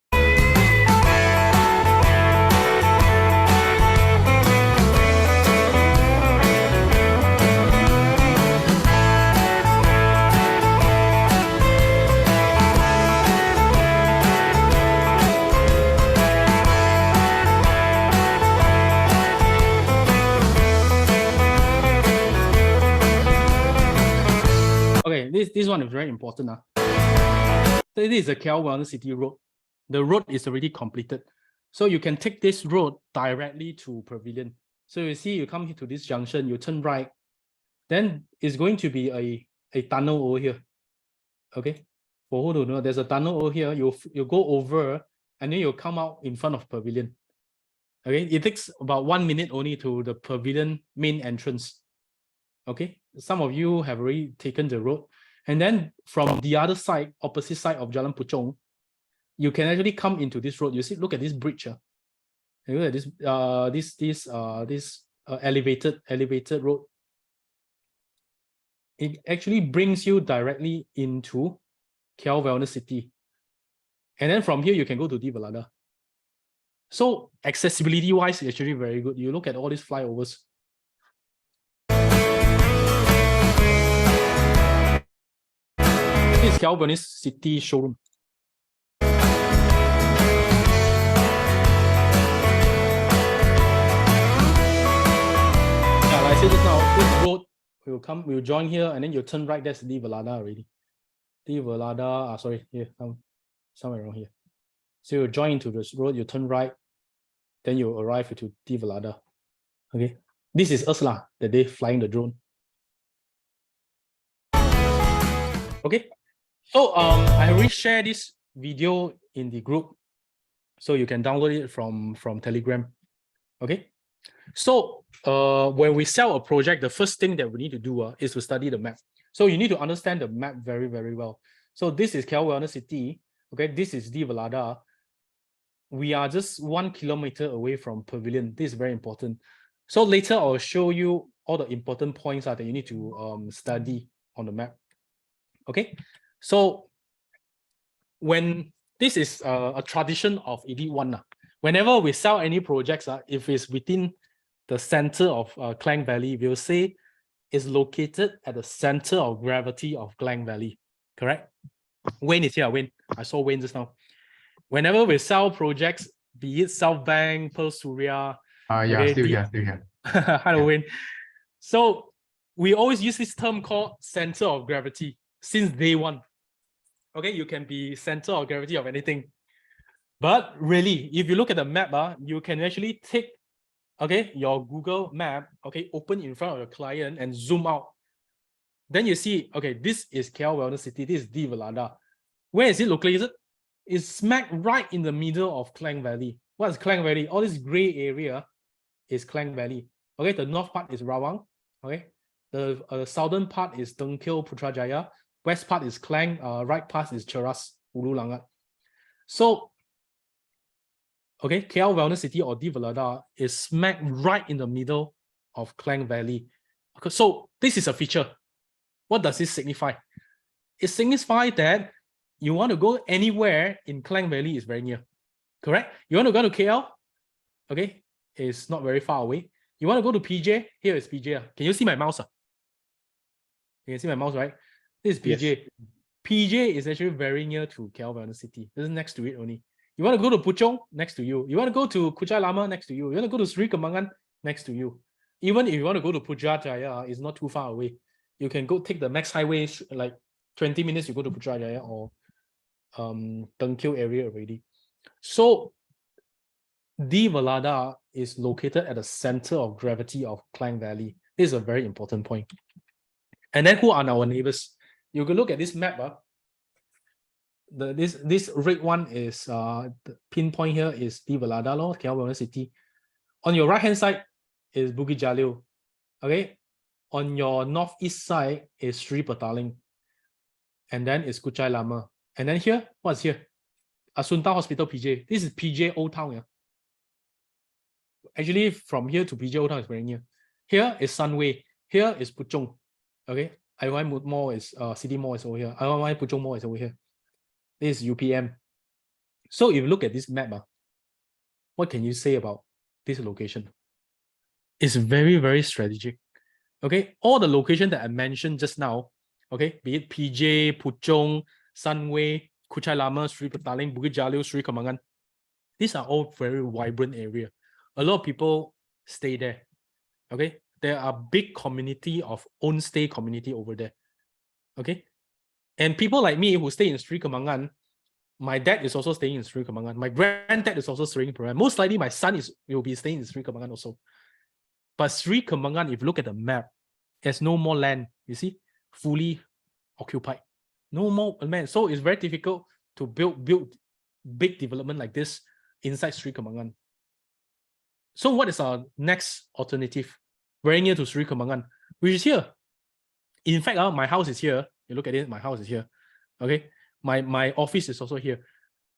Okay, this one is very important. This is the KL Wellness City Road. The road is already completed. So you can take this road directly to Pavilion. So you see, you come to this junction, you turn right, then it's going to be a tunnel over here. Okay, for who don't know, there's a tunnel over here. You go over and then you'll come out in front of pavilion. Okay, it takes about 1 minute only to the pavilion main entrance. Okay, some of you have already taken the road, and then from the other side, opposite side of Jalan Puchong, you can actually come into this road. You see, look at this bridge. Look at this elevated road. It actually brings you directly into KL Wellness City, and then from here you can go to Divalada. So accessibility wise, it's actually very good. You look at all these flyovers. This is KL Wellness City showroom. Like I said just now, this road will join here, and then you turn right. That's Divalada already. Divalada, sorry, here, somewhere around here. So you join into this road, you turn right, then you arrive to Divalada. Okay, this is us lah, the day flying the drone. Okay, so I already shared this video in the group, so you can download it from Telegram. Okay, so when we sell a project, the first thing that we need to do is to study the map. So you need to understand the map very, very well. So this is KL Wellness City. Okay, this is Divalada. We are just 1 kilometer away from pavilion. This is very important. So later I'll show you all the important points that you need to study on the map. Okay, so when this is a tradition of Elite One, whenever we sell any projects, if it's within the center of Klang Valley, we'll say is located at the center of gravity of Klang Valley. Correct? Wayne is here. Wayne, I saw Wayne just now. Whenever we sell projects, be it South Bank, Pearl Surya. Yeah, still here. Hello, Wayne. So we always use this term called center of gravity since day one. Okay, you can be center of gravity of anything. But really, if you look at the map, you can actually take your Google map, open in front of your client and zoom out. Then you see, this is KL Wellness City, this is Divalada. Where is it located? It's smack right in the middle of Klang Valley. What is Klang Valley? All this gray area is Klang Valley. Okay, the north part is Rawang. Okay, the southern part is Dengkil Putrajaya. West part is Klang. Right part is Cheras Ulu Langat. So, KL Wellness City or Divalada is smack right in the middle of Klang Valley. Okay, so this is a feature. What does this signify? It signifies that you want to go anywhere in Klang Valley is very near. Correct? You want to go to KL? Okay, it's not very far away. You want to go to PJ? Here is PJ. Can you see my mouse? You can see my mouse, right? This is PJ. Yes. PJ is actually very near to KL Wellness City. This is next to it only. You want to go to Puchong? Next to you. You want to go to Kuchai Lama? Next to you. You want to go to Sri Kemangan? Next to you. Even if you want to go to Putrajaya, it's not too far away. You can go take the Max Highway, like 20 minutes, you go to Putrajaya or Dengkil area already. So Divalada is located at the center of gravity of Klang Valley. This is a very important point. And then who are our neighbors? You can look at this map. This red one is the pinpoint here is Divalada, KL Wellness City. On your right hand side is Bukit Jalil. Okay. On your northeast side is Sri Petaling. And then is Kuchai Lama. And then here, what's here? Asunta Hospital PJ. This is PJ Old Town. Yeah? Actually, from here to PJ Old Town is very near. Here is Sunway. Here is Puchong. Okay. IY Mall is City Mall is over here. IY Puchong Mall is over here. This is UPM. So if you look at this map, what can you say about this location? It's very, very strategic. Okay, all the locations that I mentioned just now, okay, be it PJ, Puchong, Sunway, Kuchai Lama, Sri Petaling, Bukit Jalil, Sri Kemangan, these are all very vibrant area. A lot of people stay there. Okay, there are big community of own stay community over there. Okay, and people like me who stay in Sri Kemangan, my dad is also staying in Sri Kemangan. My granddad is also staying in Kemangan. Most likely my son will be staying in Sri Kemangan also. But Sri Kemangan, if you look at the map, there's no more land, you see, fully occupied. No more land. So it's very difficult to build big development like this inside Sri Kembangan. So what is our next alternative? Very near to Sri Kembangan, which is here. In fact, my house is here. You look at it, my house is here. Okay. My office is also here.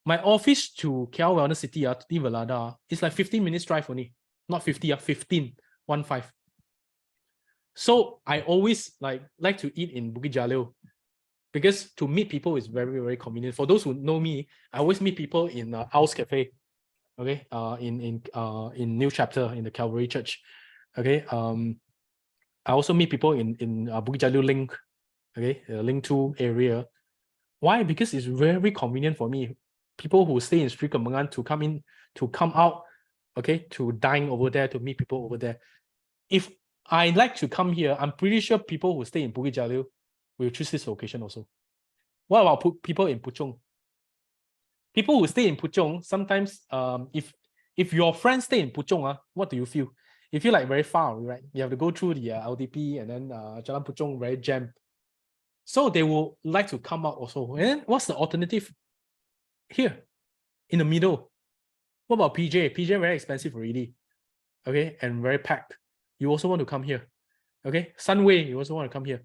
My office to KL Wellness City, to Valada, is like 15 minutes drive only. Not 50, 15, 1-5. So I always like to eat in Bukit Jalil, because to meet people is very, very convenient. For those who know me, I always meet people in House Cafe, okay, in New Chapter in the Calvary Church, okay. I also meet people in Bukit Jalil Link, okay, Link 2 area. Why? Because it's very convenient for me. People who stay in Sri Kembangan to come out, okay, to dine over there, to meet people over there. If I like to come here, I'm pretty sure people who stay in Bukit Jalil will choose this location also. What about people in Puchong? People who stay in Puchong, sometimes if your friends stay in Puchong, what do you feel? You feel like very far, right? You have to go through the LDP and then Jalan Puchong very jammed. So they will like to come out also. And what's the alternative? Here, in the middle. What about PJ? PJ very expensive already. Okay, and very packed. You also want to come here. Okay, Sunway, you also want to come here.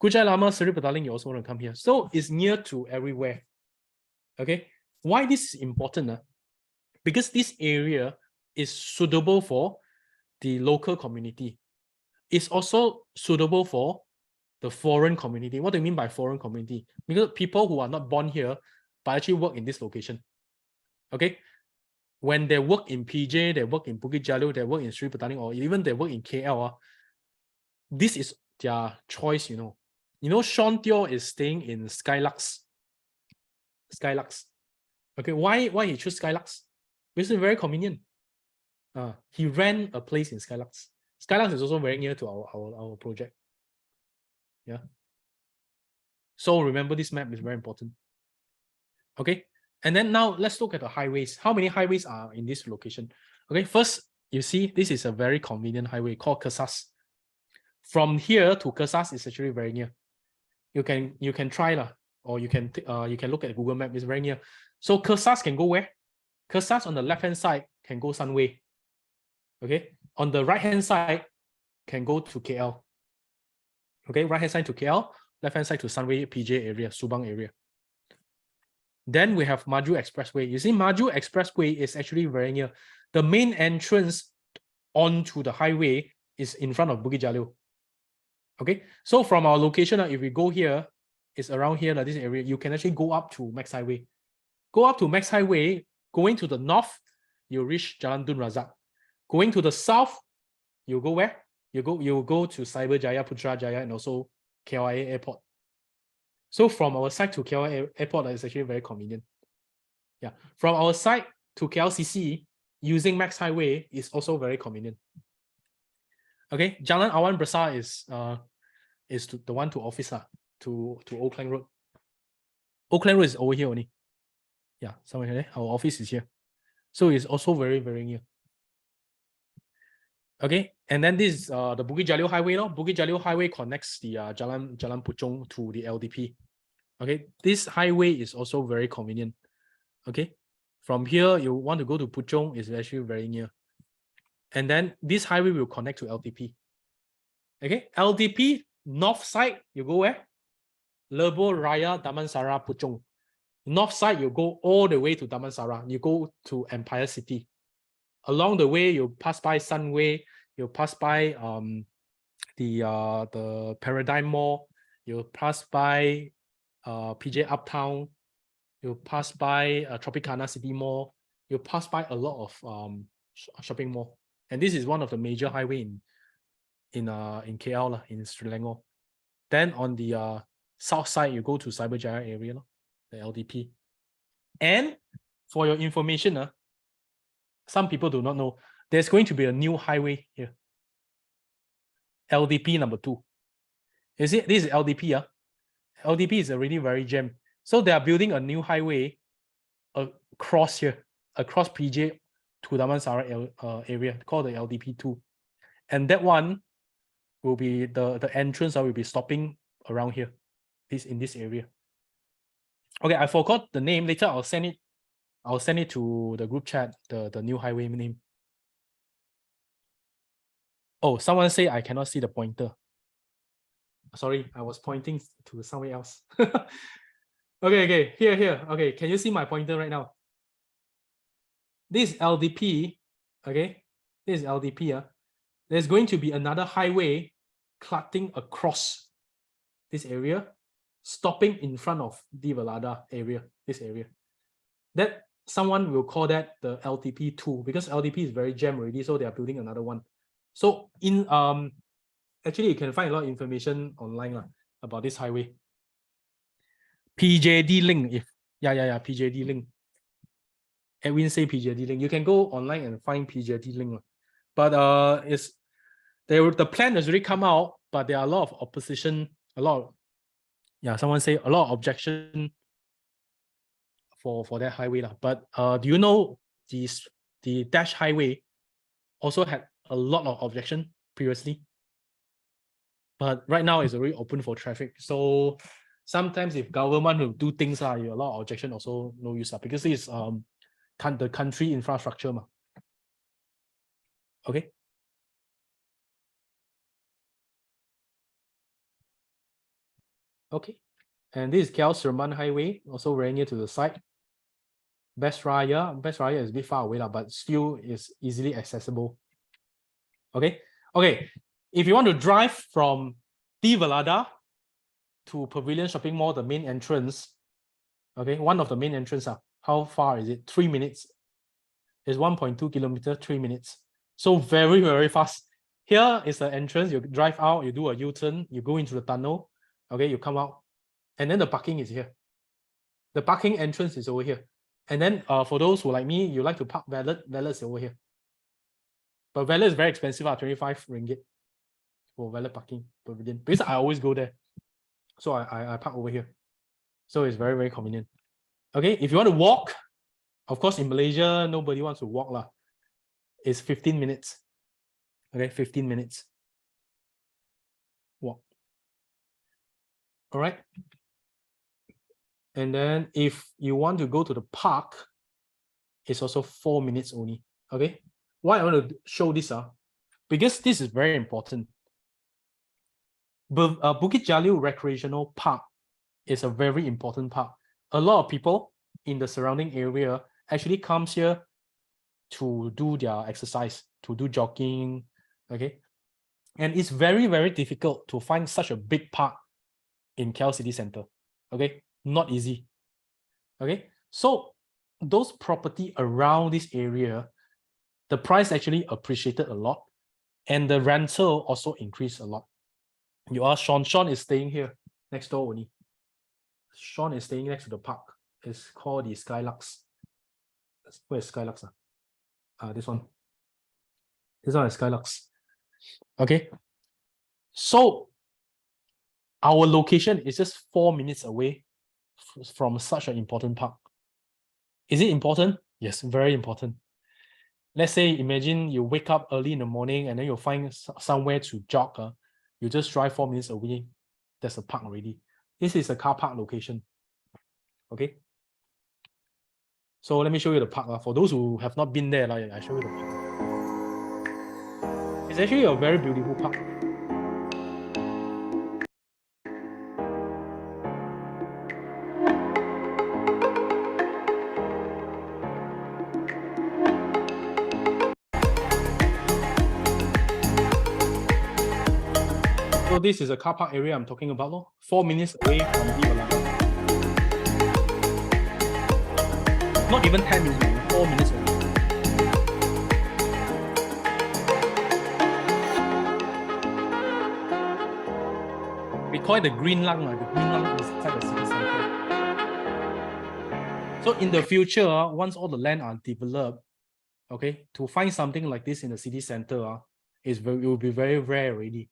Kujai Lama, Seri Petaling, you also want to come here. So it's near to everywhere. Okay, why this is important? Because this area is suitable for the local community. It's also suitable for the foreign community. What do you mean by foreign community? Because people who are not born here but actually work in this location. Okay, when they work in PJ, they work in Bukit Jalil, they work in Sri Petaling, or even they work in KL, this is their choice, you know. You know, Sean Teo is staying in Skylux. Skylux. Okay, why he choose Skylux? Because it's very convenient. He ran a place in Skylux. Skylux is also very near to our project. Yeah. So remember, this map is very important. Okay. And then now let's look at the highways. How many highways are in this location? Okay, first, you see, this is a very convenient highway called Kesas. From here to Kesas is actually very near. You can try lah, or you can look at Google Map. It's very near. So Kesas can go where? Kesas on the left hand side can go Sunway. Okay, on the right hand side can go to KL. Okay, right hand side to KL, left hand side to Sunway, PJ area, Subang area. Then we have Maju Expressway. You see, Maju Expressway is actually very near. The main entrance onto the highway is in front of Bukit Jalil. Okay, so from our location, if we go here, it's around here, this area, you can actually go up to Max Highway. Go up to Max Highway, going to the north, you reach Jalan Tun Razak. Going to the south, you go where? You go to Cyber Jaya, Putrajaya, and also KLIA Airport. So from our side to KLIA Airport is actually very convenient. Yeah, from our side to KLCC using Max Highway is also very convenient. Okay, Jalan Awan Besar is the one to office to Old Klang Road. Old Klang Road is over here only. Yeah, somewhere here. Our office is here, so it's also very, very near. Okay, and then this is the Bukit Jalil Highway. Bukit Jalil Highway connects the Jalan Puchong to the LDP. Okay, this highway is also very convenient. Okay, from here you want to go to Puchong is actually very near. And then this highway will connect to LDP. Okay, LDP north side, you go where? Lebo Raya Damansara Puchong. North side, you go all the way to Damansara. You go to Empire City. Along the way, you pass by Sunway, you pass by the Paradigm Mall, you pass by PJ Uptown, you pass by Tropicana City Mall, you pass by a lot of shopping mall. And this is one of the major highway in KL, in Selangor. Then on the south side, you go to Cyber Jaya area, the LDP. And for your information, some people do not know, there's going to be a new highway here. LDP number 2. You see, this is LDP. LDP is already very jammed. So they are building a new highway across here, across PJ to Damansara area called the LDP2. And that one will be the entrance will be stopping around here. in this area. Okay, I forgot the name. Later I'll send it to the group chat, the new highway name. Oh, someone say I cannot see the pointer. Sorry, I was pointing to somewhere else. Okay, here. Okay, can you see my pointer right now? This LDP, okay, this is LDP. There's going to be another highway cutting across this area, stopping in front of the Valada area, this area. That someone will call that the LTP2 because LDP is very jammed already, so they are building another one. So in actually you can find a lot of information online about this highway. PJD link, if PJD link. Edwin say PJD link. You can go online and find PJD link. But the plan has already come out, but there are a lot of opposition, someone say a lot of objection for that highway. But do you know the Dash highway also had a lot of objection previously? But right now it's already open for traffic. So sometimes if government will do things, a lot of objection also no use because it's the country infrastructure. Okay. Okay. And this is KL Serman Highway, also very near to the site. Best Raya is a bit far away, but still is easily accessible. Okay. Okay. If you want to drive from Di Valada to Pavilion Shopping Mall, the main entrance, okay, one of the main entrance, how far is it? 3 minutes. It's 1.2 kilometers, 3 minutes. So very, very fast. Here is the entrance. You drive out, you do a U-turn, you go into the tunnel, okay, you come out, and then the parking is here. The parking entrance is over here. And then for those who like me, you like to park valet is over here. But valet is very expensive, 25 ringgit for valet parking pavilion. Because I always go there. So I park over here. So it's very, very convenient. Okay, if you want to walk, of course, in Malaysia, nobody wants to walk. It's 15 minutes. Okay, 15 minutes. Walk. All right. And then if you want to go to the park, it's also 4 minutes only. Okay. Why I want to show this? Because this is very important. Bukit Jalil Recreational Park is a very important park. A lot of people in the surrounding area actually comes here to do their exercise, to do jogging, okay? And it's very, very difficult to find such a big park in KL City Center, okay? Not easy, okay? So those property around this area, the price actually appreciated a lot and the rental also increased a lot. You ask Sean is staying here next door only. Sean is staying next to the park. It's called the Skylux. Where's Skylux? This one. This one is Skylux. Okay. So our location is just 4 minutes away from such an important park. Is it important? Yes, very important. Let's say, imagine you wake up early in the morning and then you'll find somewhere to jog. You just drive 4 minutes away. There's a park already. This is a car park location. Okay. So let me show you the park. For those who have not been there, I show you the park. It's actually a very beautiful park. So this is a car park area I'm talking about. 4 minutes away from the Valada. Not even 10 minutes, 4 minutes away. We call it the green lung. The green lung is inside the city center. So in the future, once all the land are developed, okay, to find something like this in the city center, it will be very rare already.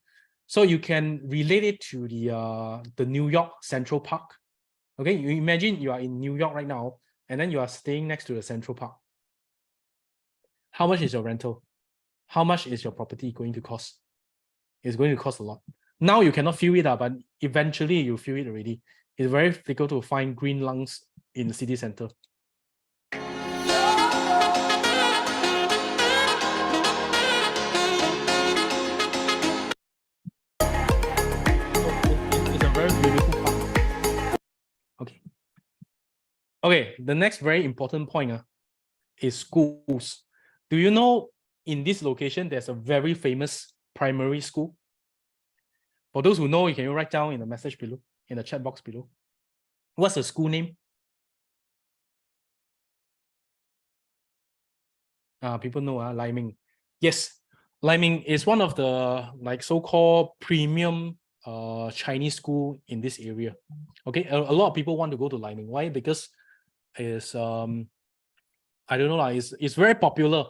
So you can relate it to the New York Central Park. Okay, you imagine you are in New York right now, and then you are staying next to the Central Park. How much is your rental? How much is your property going to cost? It's going to cost a lot. Now you cannot feel it, but eventually you feel it already. It's very difficult to find green lungs in the city center. It's a very beautiful park. Okay. Okay, the next very important point is schools. Do you know in this location there's a very famous primary school? For those who know, you can write down in the message below, in the chat box below. What's the school name? People know, Liming. Yes, Liming is one of the like so-called premium Chinese school in this area. Okay, a lot of people want to go to Liming. Why? Because it's I don't know, it's very popular.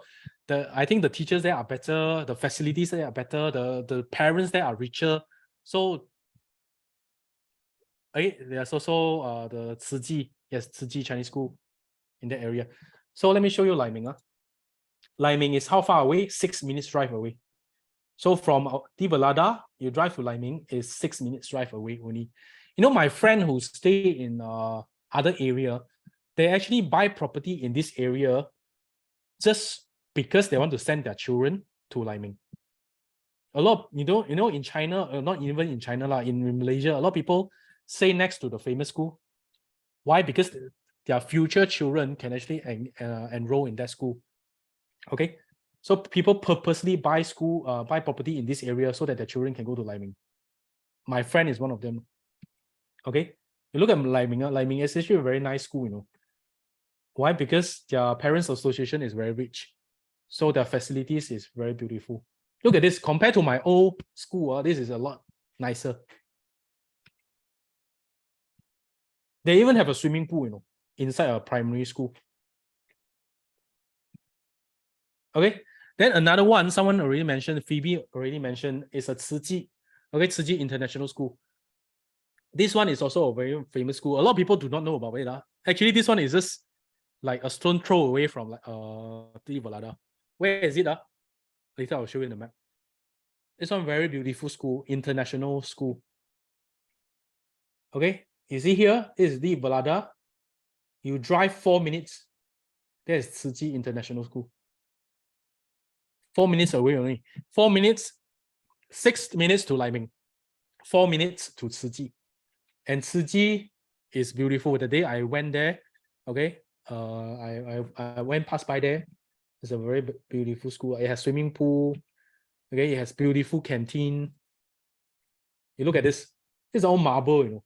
I think the teachers there are better, the facilities there are better, the parents there are richer. So there's also the Ciji, yes, Ciji Chinese school in that area. So let me show you Liming. Liming is how far away? 6 minutes drive away. So from Tivalada, you drive to Liming is 6 minutes drive away only. You know, my friend who stay in other area, they actually buy property in this area just because they want to send their children to Liming. A lot, you know, in China, not even in China, in Malaysia, a lot of people stay next to the famous school. Why? Because their future children can actually enroll in that school. Okay, so people purposely buy property in this area so that their children can go to Liming. My friend is one of them. Okay, you look at Liming. Liming is actually a very nice school, you know. Why? Because their parents' association is very rich, so their facilities is very beautiful. Look at this. Compared to my old school, this is a lot nicer. They even have a swimming pool, you know, inside a primary school. Okay, then another one, someone already mentioned, Phoebe already mentioned, is a Ciji, okay, Ciji International School. This one is also a very famous school. A lot of people do not know about it. Actually, this one is just like a stone throw away from Tivalada. Where is it? Later I'll show you in the map. This one very beautiful school, international school. Okay, you see here, this is Tivalada. You drive 4 minutes. There's Ciji International School. 4 minutes away only. 4 minutes, 6 minutes to Liming, 4 minutes to Ciji. And Ciji is beautiful. The day I went there, okay, I went past by there. It's a very beautiful school. It has swimming pool. Okay, it has beautiful canteen. You look at this. This is all marble, you know.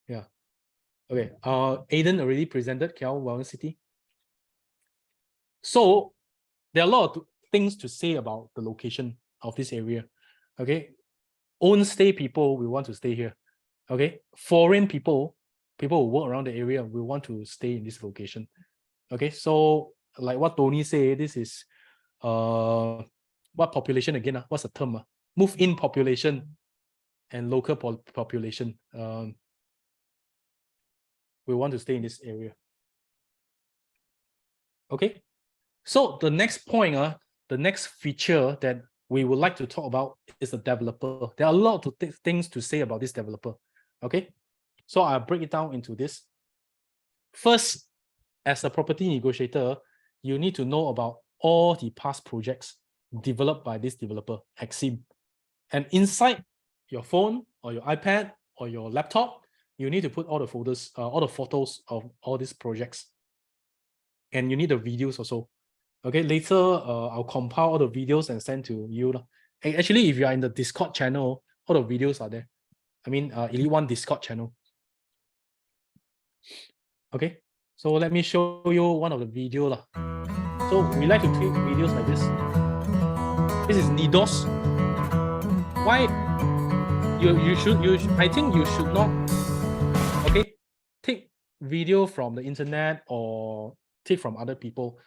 Yeah. Okay. Aiden already presented KL Wellness City. So there are a lot of things to say about the location of this area. Okay, own stay people will want to stay here. Okay, foreign people who work around the area will want to stay in this location. Okay, so like what Tony said, this is what population again? What's the term? Move-in population and local population. We want to stay in this area. Okay. So the next point, the next feature that we would like to talk about is the developer. There are a lot of things to say about this developer. Okay, so I'll break it down into this. First, as a property negotiator, you need to know about all the past projects developed by this developer, Exim. And inside your phone or your iPad or your laptop, you need to put all the folders, all the photos of all these projects. And you need the videos also. Okay, later I'll compile all the videos and send to you. Actually, if you are in the Discord channel, all the videos are there. I mean, Elite One Discord channel. Okay, so let me show you one of the video. So we like to take videos like this. This is Nidos. Why? I think you should not, okay, take video from the internet or take from other people.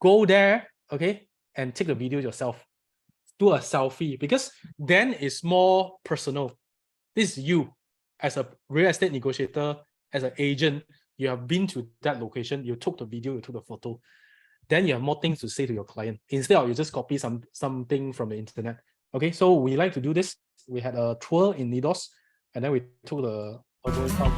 Go there, okay, and take the video yourself. Do a selfie because then it's more personal. This is you as a real estate negotiator, as an agent. You have been to that location. You took the video, you took the photo. then you have more things to say to your client instead of you just copy something from the internet. Okay, so we like to do this. We had a tour in Nidos, and then we took the urban farm.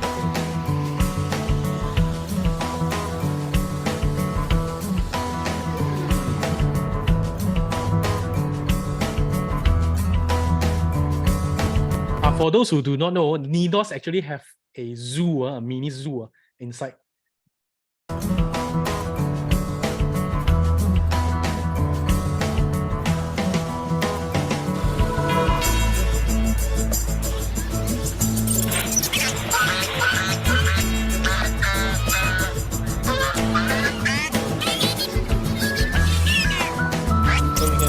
For those who do not know, Nidos actually have a zoo, a mini zoo inside.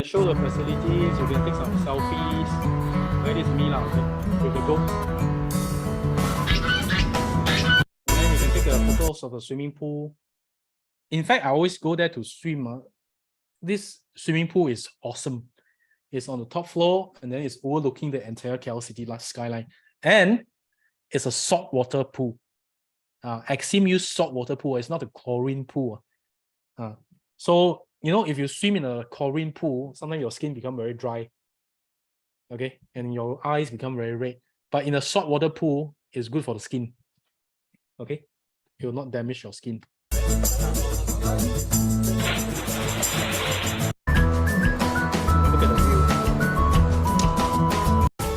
Show the facilities, you can take some selfies. Where is me now? With the goat. And then you can take photos of the swimming pool. In fact, I always go there to swim. This swimming pool is awesome. It's on the top floor, and then it's overlooking the entire KL City skyline. And it's a saltwater pool. Exim use saltwater pool. It's not a chlorine pool. So you know, if you swim in a chlorine pool, sometimes your skin becomes very dry. Okay, and your eyes become very red. But in a saltwater pool, it's good for the skin. Okay, it will not damage your skin. Look at the view.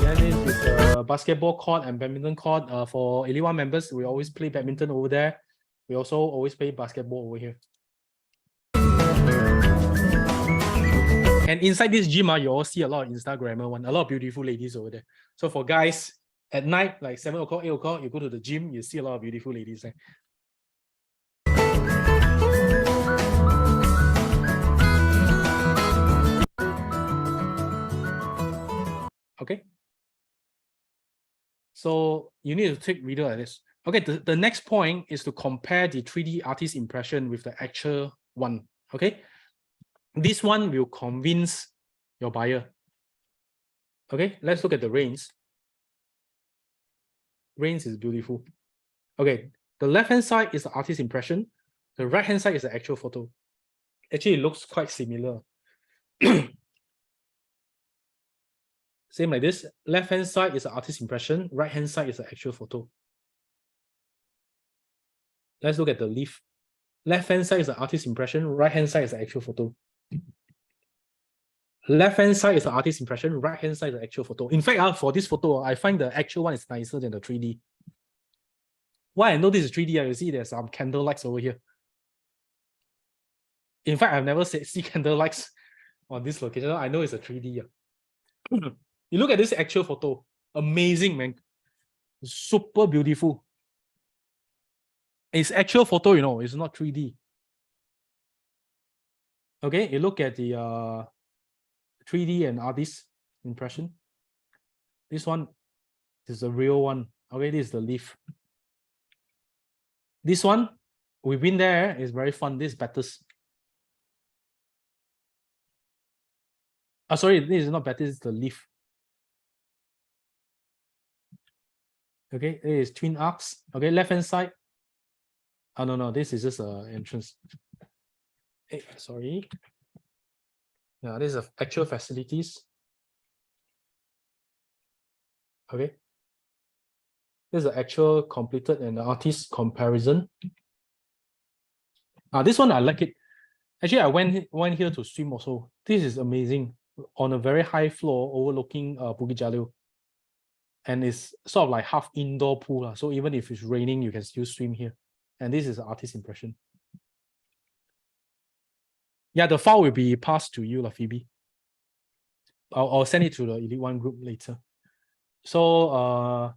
Then this is the basketball court and badminton court. For Elite One members, we always play badminton over there. We also always play basketball over here. And inside this gym, you all see a lot of Instagrammer a lot of beautiful ladies over there. So for guys, at night, like 7 o'clock, 8 o'clock, you go to the gym, you see a lot of beautiful ladies there. Okay. So you need to take video like this. Okay, the next point is to compare the 3D artist impression with the actual one. Okay. This one will convince your buyer. Okay, let's look at the reins. Reins is beautiful. Okay, the left-hand side is the artist impression. The right-hand side is the actual photo. Actually, it looks quite similar. Same like this. Left-hand side is the artist impression. Right-hand side is the actual photo. Let's look at the leaf. Left-hand side is the artist impression. Right-hand side is the actual photo. Left-hand side is the artist impression. Right-hand side is the actual photo. In fact, for this photo, I find the actual one is nicer than the 3D. Why I know this is 3D, you see there's some candle lights over here. In fact, I've never seen candle lights on this location. I know it's a 3D. You look at this actual photo. Amazing, man. Super beautiful. It's actual photo, you know, it's not 3D. Okay, you look at the 3D and artist impression. This one is the real one. Okay, this is the leaf. This one, we've been there, it's very fun. This is better. Sorry, this is not better, this is the leaf. Okay, it is twin arcs. Okay, left hand side. Oh, no, this is just an entrance. Hey, sorry. Yeah, this is actual facilities. Okay. This is the actual completed and the artist comparison. This one I like it. Actually, I went here to swim also. This is amazing. On a very high floor overlooking Bukit Jalil. And it's sort of like half indoor pool. So even if it's raining, you can still swim here. And this is the artist impression. Yeah, the file will be passed to you, Phoebe. I'll send it to the Elite One group later. So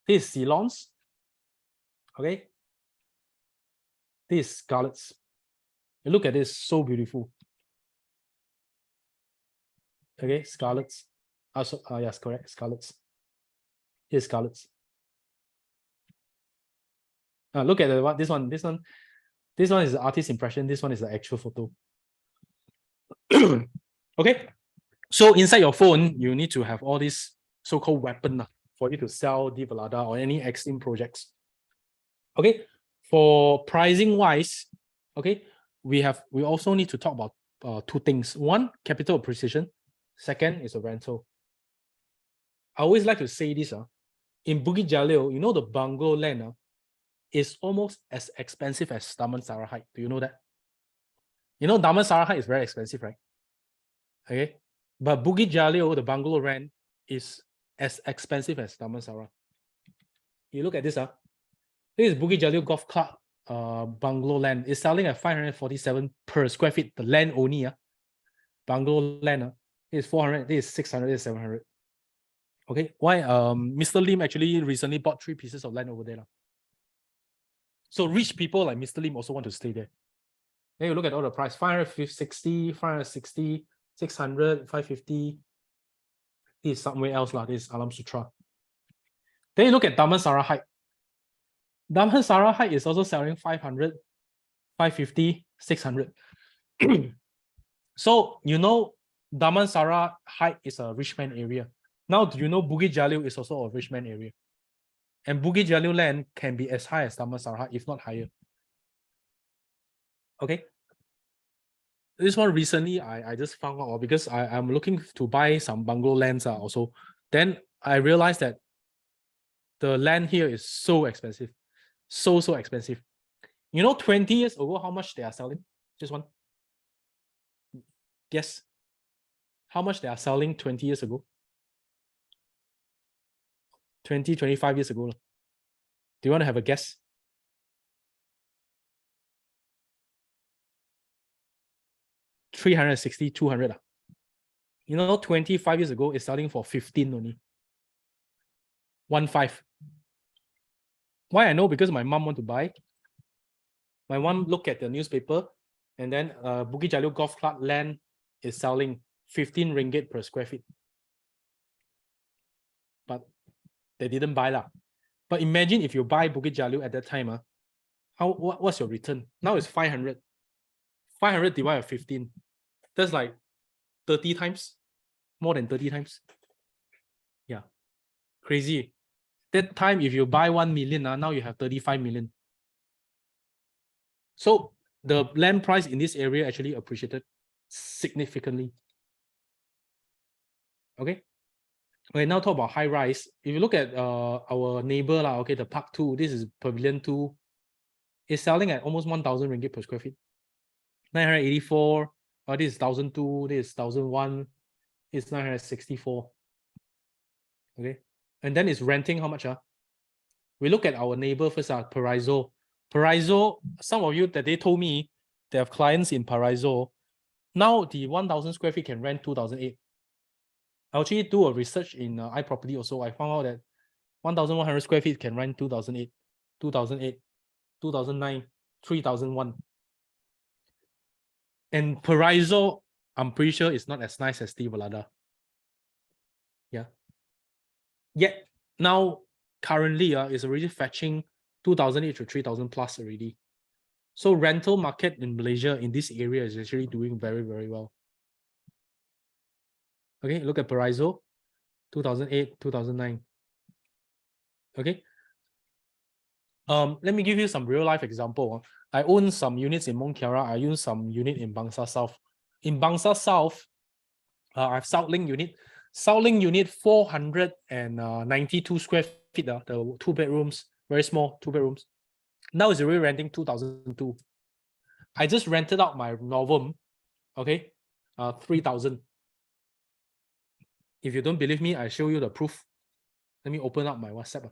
this is Ceylons. Okay. This is Scarlets. You look at this, so beautiful. Okay, Scarlets. Yes, correct, Scarlets. Here's Scarlets. Look at this one. This one is the artist impression. This one is the actual photo. Okay. So inside your phone, you need to have all these so-called weapon for you to sell Divalada or any Exim projects. Okay. For pricing wise, okay, we also need to talk about two things. One, capital appreciation. Second is a rental. I always like to say this. In Bukit Jalil, you know the bungalow land is almost as expensive as Damansara Heights. Do you know that? You know Damansara Heights is very expensive, right? Okay. But Bukit Jalil, the bungalow rent is as expensive as Damansara. You look at this. This is Bukit Jalil Golf Club bungalow land. It's selling at 547 per square feet. The land only. Bungalow land is 400, this is 600, this is 700. Okay, why? Mr. Lim actually recently bought 3 pieces of land over there. So rich people like Mr. Lim also want to stay there. Then you look at all the price, 560, 560, 600, 550. This is somewhere else. This is Alam Sutra. Then you look at Damansara Heights. Damansara Heights is also selling 500, 550, 600. So, you know, Damansara Heights is a rich man area. Now, do you know Bukit Jalil is also a rich man area? And Bukit Jalil land can be as high as Damansara Heights, if not higher. Okay. This one recently, I just found out because I'm looking to buy some bungalow lands also. Then I realized that the land here is so expensive. So expensive. You know, 20 years ago, how much they are selling? Just one. Guess. How much they are selling 20 years ago? 20, 25 years ago. Do you want to have a guess? $360, $200. You know, 25 years ago, it's selling for 15 only. 15. Why I know? Because my mom want to buy. My mom look at the newspaper, and then Bukit Jalil Golf Club land is selling 15 ringgit per square feet. But they didn't buy lah. But imagine if you buy Bukit Jalil at that time, what's your return? Now it's 500. 500 divided by 15. That's like 30 times. More than 30 times. Yeah. Crazy. That time, if you buy 1 million, now you have 35 million. So the land price in this area actually appreciated significantly. Okay. Okay, now talk about high rise. If you look at our neighbor, okay, the Park 2, this is Pavilion 2, is selling at almost 1,000 ringgit per square feet. 984, this is 1,002, this is 1,001, it's 964. Okay, and then it's renting how much? We look at our neighbor first, Paraiso. Paraiso, some of you that they told me they have clients in Paraiso. Now the 1,000 square feet can rent 2,008. I actually do a research in iProperty also. I found out that 1,100 square feet can rent 2,008, 2,008, 2,009, 3,001. And Paraiso, I'm pretty sure it's not as nice as Valada. Yeah. Yet now, currently, it's already fetching 2,008 to 3,000 plus already. So rental market in Malaysia in this area is actually doing very, very well. Okay, look at Paraiso, 2008, 2009. Okay. Let me give you some real life example. I own some units in Mont Kiara. I own some unit in Bangsa South. In Bangsa South, I have South-Link unit. South-Link unit 492 square feet. The 2 bedrooms, very small 2 bedrooms. Now it's already renting 2,002. I just rented out my Novum, okay, 3,000. If you don't believe me, I show you the proof. Let me open up my WhatsApp.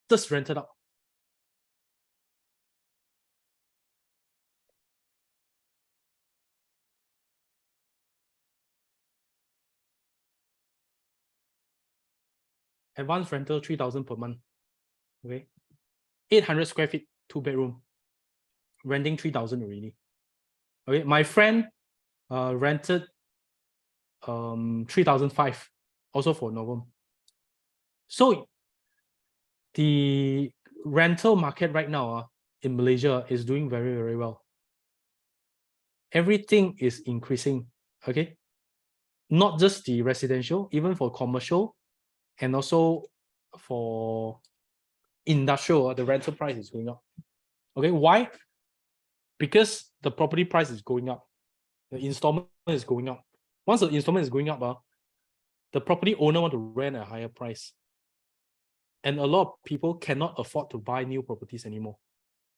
Just rented out. Advanced rental 3,000 per month. Okay, 800 square feet, 2 bedroom, renting 3,000 already. Okay, my friend rented 3,005 also for Novum. So the rental market right now in Malaysia is doing very, very well. everything is increasing, okay? Not just the residential, even for commercial, and also for industrial, the rental price is going up. Okay, why? Because the property price is going up. The installment is going up. Once the installment is going up, the property owner want to rent at a higher price. And a lot of people cannot afford to buy new properties anymore.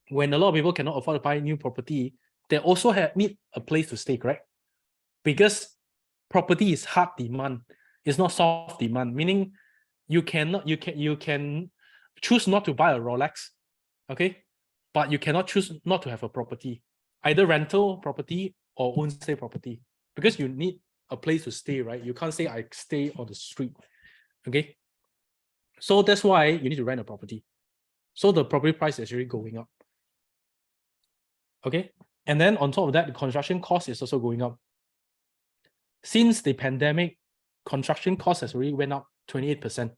When a lot of people cannot afford to buy new property, they also need a place to stay, correct? Because property is hard demand, it's not soft demand, meaning you can choose not to buy a Rolex, okay? But you cannot choose not to have a property, either rental property or own stay property, because you need a place to stay, right? You can't say I stay on the street, okay? So that's why you need to rent a property. So the property price is actually going up, okay? And then on top of that, the construction cost is also going up. Since the pandemic, construction cost has already went up 28%,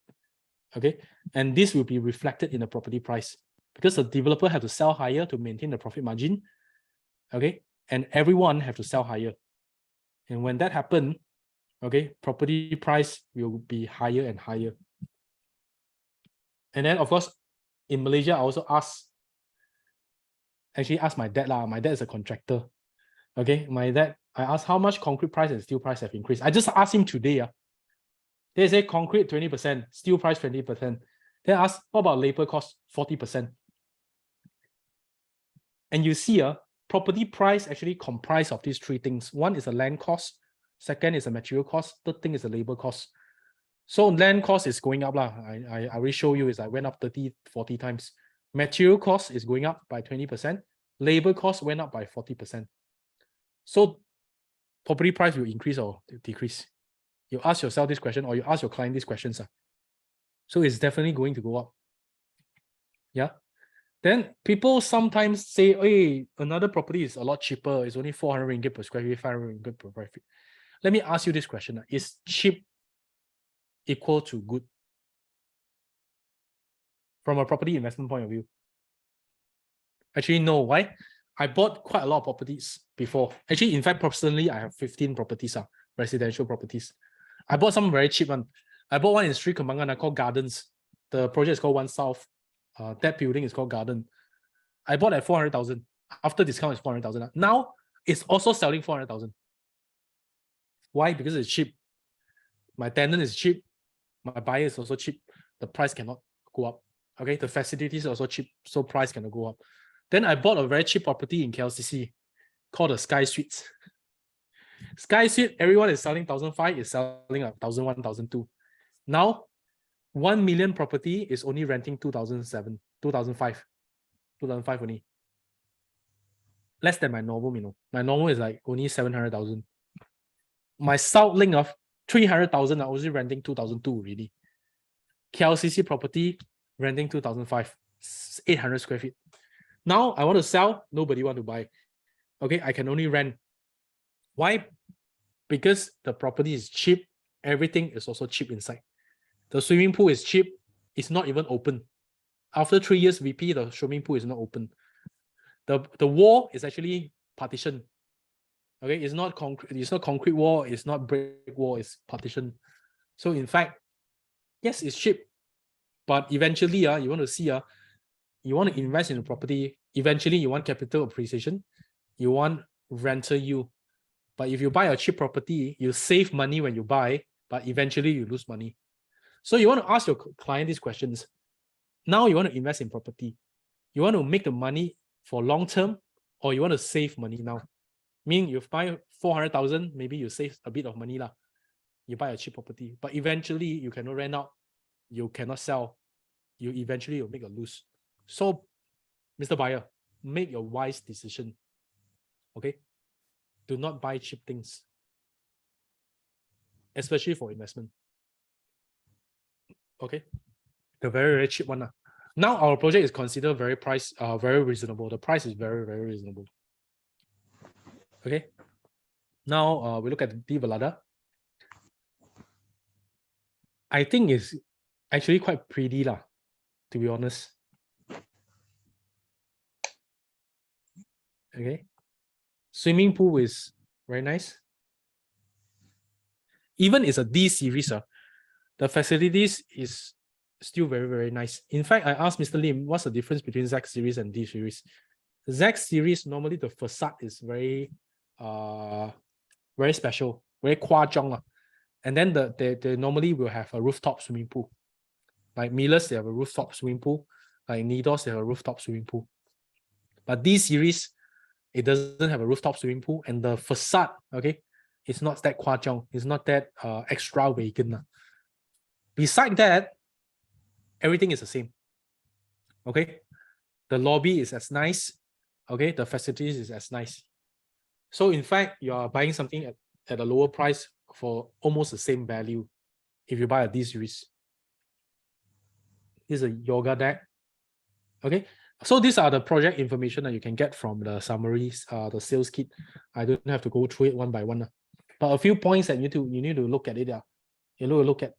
okay? And this will be reflected in the property price because the developer have to sell higher to maintain the profit margin, okay? And everyone have to sell higher. And when that happens, okay, property price will be higher and higher. And then, of course, in Malaysia, I also asked my dad. My dad is a contractor. Okay, my dad, I asked how much concrete price and steel price have increased. I just asked him today. They say concrete 20%, steel price 20%. Then I asked, what about labor cost? 40%. And you see, property price actually comprise of these three things. One is the land cost, second is the material cost, third thing is the labor cost. So land cost is going up. I already show you, I went up 30, 40 times. Material cost is going up by 20%. Labor cost went up by 40%. So property price will increase or decrease. You ask yourself this question or you ask your client these questions. So it's definitely going to go up. Yeah. Then people sometimes say, hey, another property is a lot cheaper. It's only 400 ringgit per square feet, 500 ringgit per square feet. Let me ask you this question. Is cheap equal to good? From a property investment point of view? Actually, no. Why? I bought quite a lot of properties before. Actually, in fact, personally, I have 15 properties, residential properties. I bought some very cheap one. I bought one in Sri Kembangan called Gardens. The project is called One South. That building is called Garden. I bought at 400,000. After discount, it's 400,000. Now, it's also selling 400,000. Why? Because it's cheap. My tenant is cheap. My buyer is also cheap. The price cannot go up. Okay, the facilities are also cheap, so price cannot go up. Then I bought a very cheap property in KLCC called the Sky Suites. Sky Suite, everyone is selling 1,500, is selling 1,001, 1,002. Now, 1 million property is only renting 2,007, 2,005, 2,005 only. Less than my normal, My normal is like only 700,000. My South Link of 300,000 are only renting 2,002 already. KLCC property renting 2,005, 800 square feet. Now I want to sell, nobody want to buy. Okay, I can only rent. Why? Because the property is cheap, everything is also cheap inside. The swimming pool is cheap, it's not even open. After 3 years VP, the swimming pool is not open. The wall is actually partition. Okay, it's not concrete wall, it's not brick wall, it's partition. So in fact, yes, it's cheap. But eventually, you want to see, you want to invest in a property, eventually you want capital appreciation, you want rental yield. But if you buy a cheap property, you save money when you buy, but eventually you lose money. So you want to ask your client these questions. Now you want to invest in property. You want to make the money for long term, or you want to save money now? Meaning you buy 400,000, maybe you save a bit of money lah. You buy a cheap property, but eventually you cannot rent out, you cannot sell, you eventually will make a lose. So, Mr. Buyer, make your wise decision. Okay? Do not buy cheap things, especially for investment. Okay? The very, very cheap one. Now our project is considered very reasonable. The price is very, very reasonable. Okay? Now we look at the Valada. I think it's actually quite pretty lah, to be honest. Okay. Swimming pool is very nice. Even it's a D series, the facilities is still very, very nice. In fact, I asked Mr. Lim, what's the difference between Z series and D series? Z series, normally the facade is very special, very 夸张. And then they normally will have a rooftop swimming pool. Like Miller's, they have a rooftop swimming pool. Like Nidos, they have a rooftop swimming pool. But D series, it doesn't have a rooftop swimming pool, and the facade, okay, it's not that 夸张, it's not that extravagant. Beside that, everything is the same. Okay, the lobby is as nice. Okay, the facilities is as nice. So in fact, you are buying something at a lower price for almost the same value if you buy a D series. This is a yoga deck. Okay, so these are the project information that you can get from the summaries, the sales kit. I don't have to go through it one by one. But a few points that you need to look at it. You look at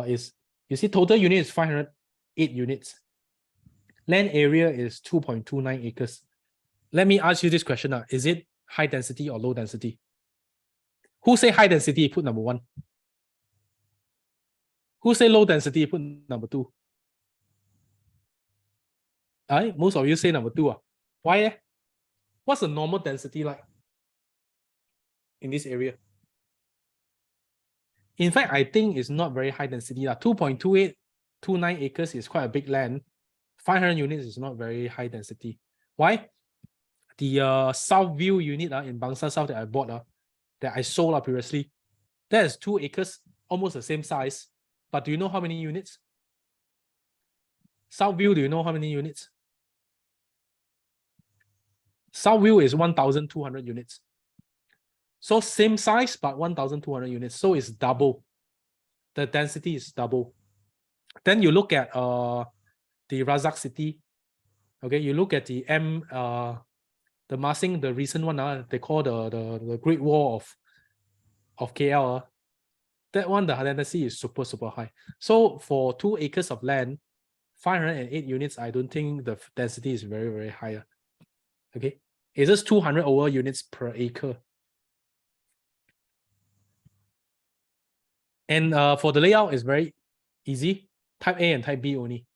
is, you see, total unit is 508 units. Land area is 2.29 acres. Let me ask you this question. Is it high density or low density? Who say high density? Put number 1. Who say low density? Put number 2. Most of you say number 2. Why? What's the normal density like in this area? In fact, I think it's not very high density. 2.2829 acres is quite a big land. 500 units is not very high density. Why? The South View unit in Bangsa South that I bought, that I sold previously, that is 2 acres, almost the same size. But do you know how many units? South View, do you know how many units? South View is 1,200 units. So same size, but 1,200 units. So it's double. The density is double. Then you look at the Razak City. Okay, you look at the the Masing, the recent one, they call the Great Wall of KL. That one, the density is super, super high. So for 2 acres of land, 508 units, I don't think the density is very, very high. Okay, it's just 200 over units per acre. And for the layout, it's very easy. Type A and Type B only.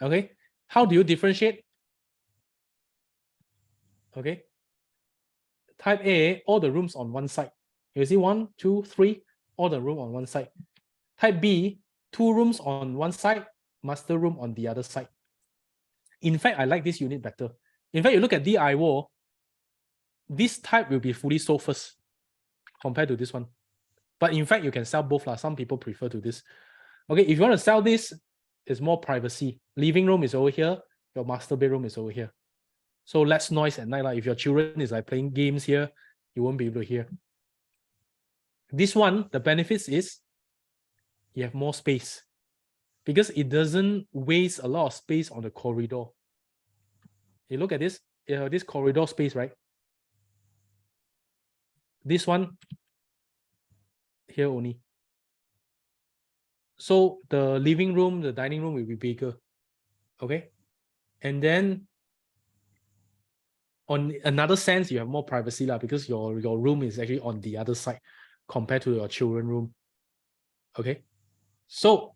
Okay, how do you differentiate? Okay, Type A, all the rooms on one side. You see 1, 2, 3, all the room on one side. Type B, 2 rooms on one side, master room on the other side. In fact, I like this unit better. In fact, you look at DIO, this type will be fully sold first compared to this one. But in fact, you can sell both. Some people prefer to this. Okay, if you want to sell this, it's more privacy. Living room is over here. Your master bedroom is over here. So less noise at night. If your children is like playing games here, you won't be able to hear. This one, the benefits is you have more space because it doesn't waste a lot of space on the corridor. You look at this, you have this corridor space, right? This one here only. So the living room, the dining room will be bigger. Okay. And then on another sense, you have more privacy because your room is actually on the other side compared to your children room. Okay. So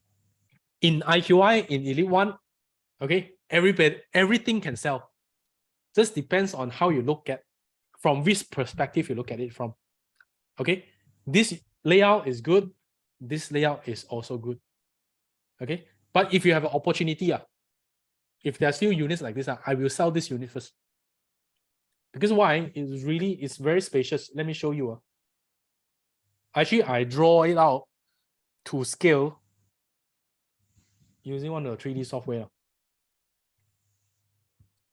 in IQI, in Elite One, okay, everything can sell. Just depends on how you look at, from which perspective you look at it from. Okay. This layout is good. This layout is also good. Okay. But if you have an opportunity, if there are still units like this, I will sell this unit first. Because why? It's very spacious. Let me show you. Actually, I draw it out to scale using one of the 3D software.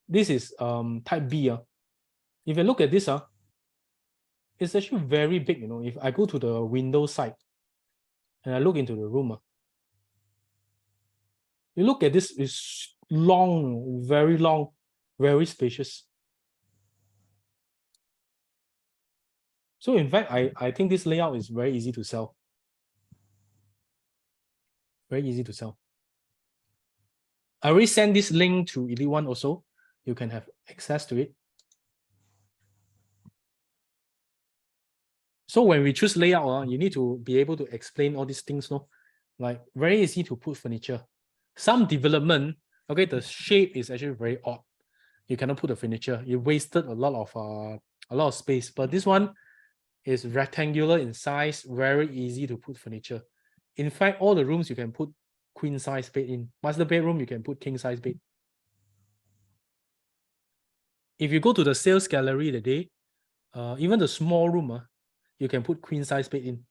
This is type B. If you look at this, it's actually very big. If I go to the window side and I look into the room, you look at this, it's long, very spacious. So in fact, I think this layout is very easy to sell. Very easy to sell. I already sent this link to Elite One also. You can have access to it. So when we choose layout, you need to be able to explain all these things, no? Like very easy to put furniture. Some development, okay, the shape is actually very odd. You cannot put the furniture. You wasted a lot of space. But this one is rectangular in size, very easy to put furniture. In fact, all the rooms you can put queen size bed in. Master bedroom, you can put king size bed. If you go to the sales gallery today, even the small room, you can put queen size bed in.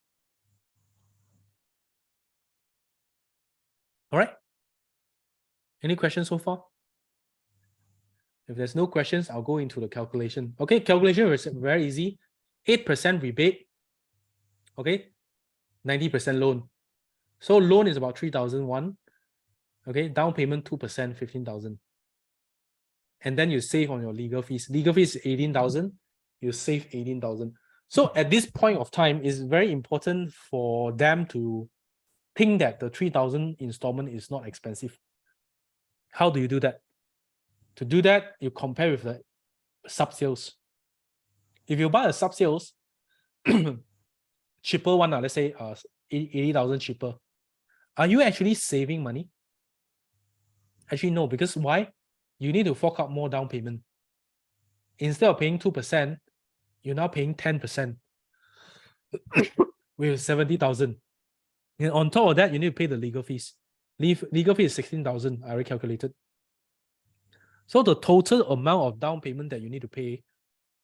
All right. Any questions so far? If there's no questions, I'll go into the calculation. Okay, calculation is very easy. 8% rebate. Okay, 90% loan. So loan is about 3,001. Okay, down payment 2%, 15,000. And then you save on your legal fees. Legal fees is 18,000. You save 18,000. So at this point of time, it's very important for them to think that the 3,000 installment is not expensive. How do you do that? To do that, you compare with the sub-sales. If you buy a sub-sales, cheaper one, let's say 80,000 cheaper, are you actually saving money? Actually, no, because why? You need to fork out more down payment. Instead of paying 2%, you're now paying 10% with 70,000. And on top of that, you need to pay the legal fees. Legal fee is 16,000, I already calculated. So the total amount of down payment that you need to pay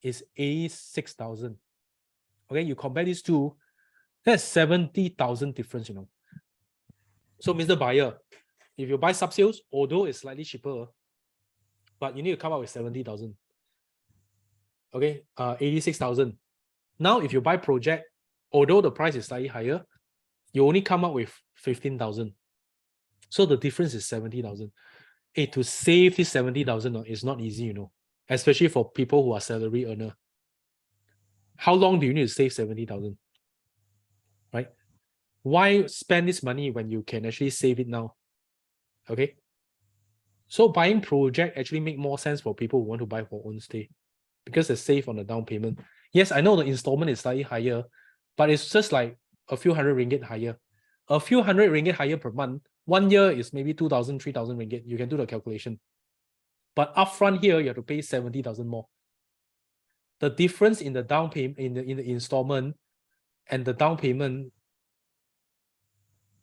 is 86,000. Okay, you compare these two, that's 70,000 difference, you know. So, Mr. Buyer, if you buy sub-sales, although it's slightly cheaper, but you need to come up with 70,000. Okay, 86,000. Now, if you buy project, although the price is slightly higher, you only come up with 15,000. So the difference is 70,000. Hey, to save this 70,000 is not easy, you know, especially for people who are salary earner. How long do you need to save 70,000? Right? Why spend this money when you can actually save it now? Okay. So buying project actually make more sense for people who want to buy for own stay because it's safe on the down payment. Yes, I know the installment is slightly higher, but it's just like a few hundred ringgit higher. A few hundred ringgit higher per month. 1 year is maybe 2,000, 3,000 ringgit. You can do the calculation. But upfront here, you have to pay 70,000 more. The difference in the down payment, in the installment and the down payment,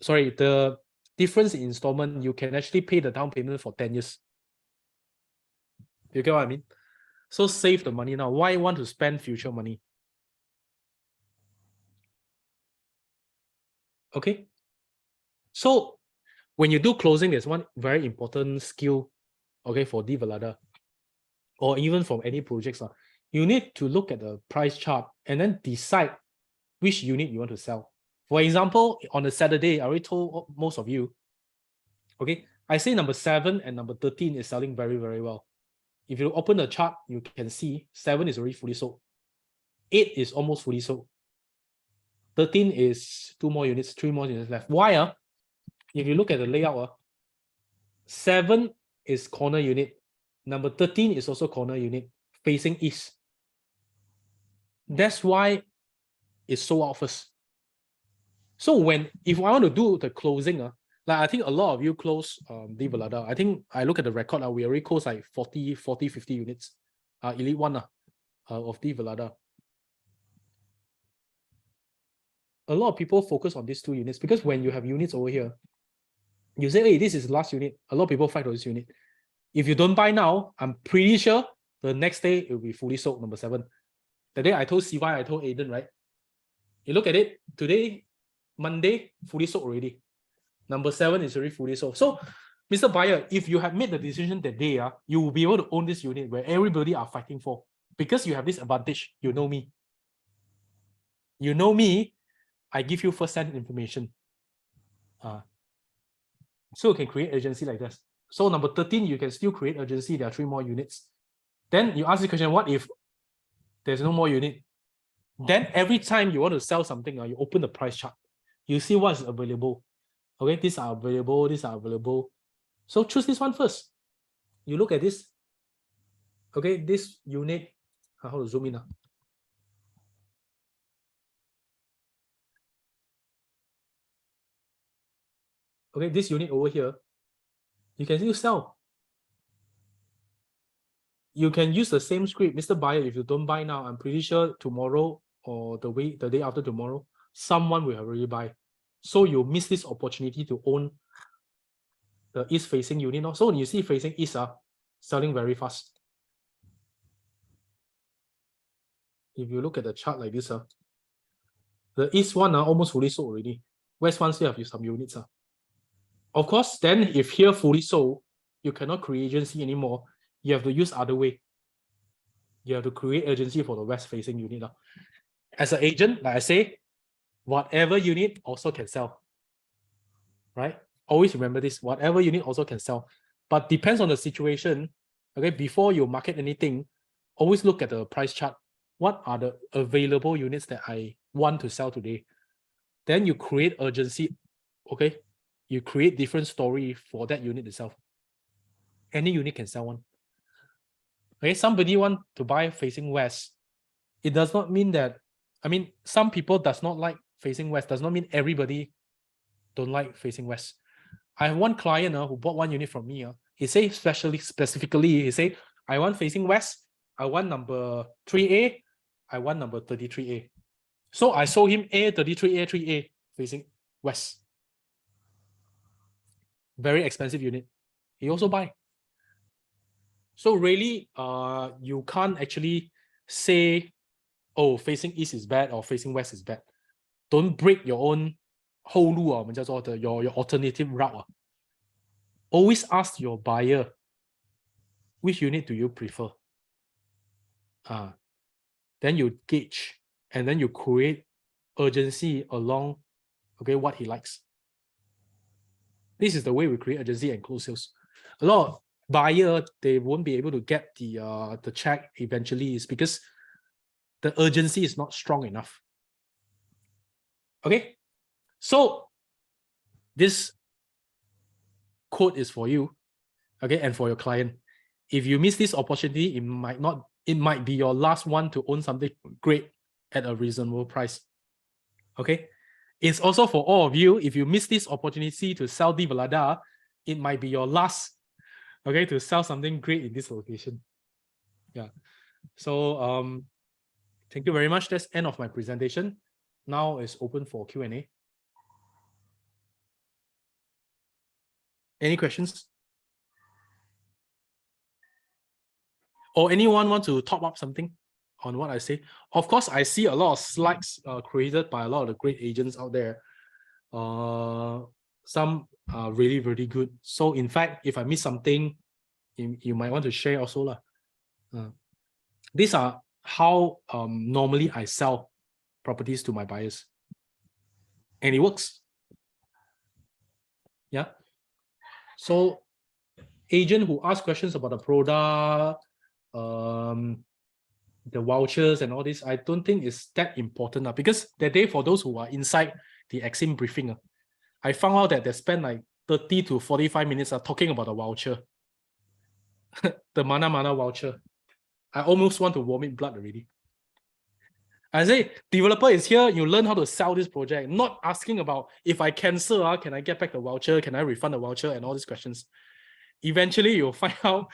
sorry, the difference in installment, you can actually pay the down payment for 10 years. You get what I mean? So save the money now. Why want to spend future money? Okay. So when you do closing, there's one very important skill, okay, for Devalada, or even from any projects. You need to look at the price chart and then decide which unit you want to sell. For example, on a Saturday, I already told most of you, okay, I say number 7 and number 13 is selling very, very well. If you open the chart, you can see 7 is already fully sold. 8 is almost fully sold. 13 is 2 more units, 3 more units left. Why? If you look at the layout, 7 is corner unit. Number 13 is also corner unit facing east. That's why it's sold out first. So if I want to do the closing, like I think a lot of you close Devalada. I think I look at the record, we already close like 40, 50 units. Elite one of Devalada. A lot of people focus on these 2 units because when you have units over here, you say, hey, this is the last unit. A lot of people fight for this unit. If you don't buy now, I'm pretty sure the next day it will be fully sold, number 7. The day I told CY, I told Aiden, right? You look at it, today, Monday, fully sold already. Number 7 is already fully sold. So, Mr. Buyer, if you have made the decision that day, you will be able to own this unit where everybody are fighting for. Because you have this advantage, you know me. You know me, I give you first-hand information. So you can create urgency like this. So number 13, you can still create urgency. There are 3 more units. Then you ask the question, what if there's no more unit? Then every time you want to sell something, you open the price chart. You see what's available. Okay, these are available, these are available. So choose this one first. You look at this. Okay, this unit, how to zoom in? okay, this unit over here, you can still sell. You can use the same script, Mr. Buyer. If you don't buy now, I'm pretty sure tomorrow or the day after tomorrow, someone will already buy. So you miss this opportunity to own the east facing unit. So when you see facing east selling very fast. If you look at the chart like this, the east one almost fully sold already. West one still have some units. Of course, then if here fully sold, you cannot create agency anymore. You have to use other way. You have to create agency for the west facing unit. As an agent, like I say, whatever unit also can sell. Right? Always remember this, whatever unit also can sell. But depends on the situation. Okay, before you market anything, always look at the price chart. What are the available units that I want to sell today? Then you create urgency. Okay, you create different story for that unit itself. Any unit can sell one. Okay, somebody want to buy facing west. It does not mean that, I mean, some people does not like facing west. Does not mean everybody don't like facing west. I have one client who bought one unit from me. He say specifically, he say, I want facing west. I want number 3A. I want number 33A. So I sold him A33A 3A facing west. Very expensive unit. He also buy. So really, you can't actually say, oh, facing east is bad or facing west is bad. Don't break your own whole路your alternative route. Always ask your buyer, which unit do you prefer? Then you gauge and then you create urgency along what he likes. This is the way we create urgency and close sales. A lot of buyer, they won't be able to get the check eventually is because the urgency is not strong enough. Okay, so this quote is for you, okay, and for your client. If you miss this opportunity, it might be your last one to own something great at a reasonable price. Okay, it's also for all of you. If you miss this opportunity to sell Di Velada, it might be your last, okay, to sell something great in this location. Yeah. So thank you very much. That's end of my presentation. Now it's open for Q&A. Any questions? Or anyone want to top up something on what I say? Of course, I see a lot of slides created by a lot of the great agents out there. Some are really, really good. So in fact, if I miss something, you might want to share also. These are how normally I sell properties to my buyers. And it works. Yeah. So agent who ask questions about the product, the vouchers and all this, I don't think it's that important because that day for those who are inside the exim briefing, I found out that they spend like 30 to 45 minutes talking about the voucher. The mana voucher. I almost want to vomit blood already. I say, developer is here, you learn how to sell this project, not asking about if I cancel, can I get back the voucher, can I refund the voucher, and all these questions. Eventually, you'll find out.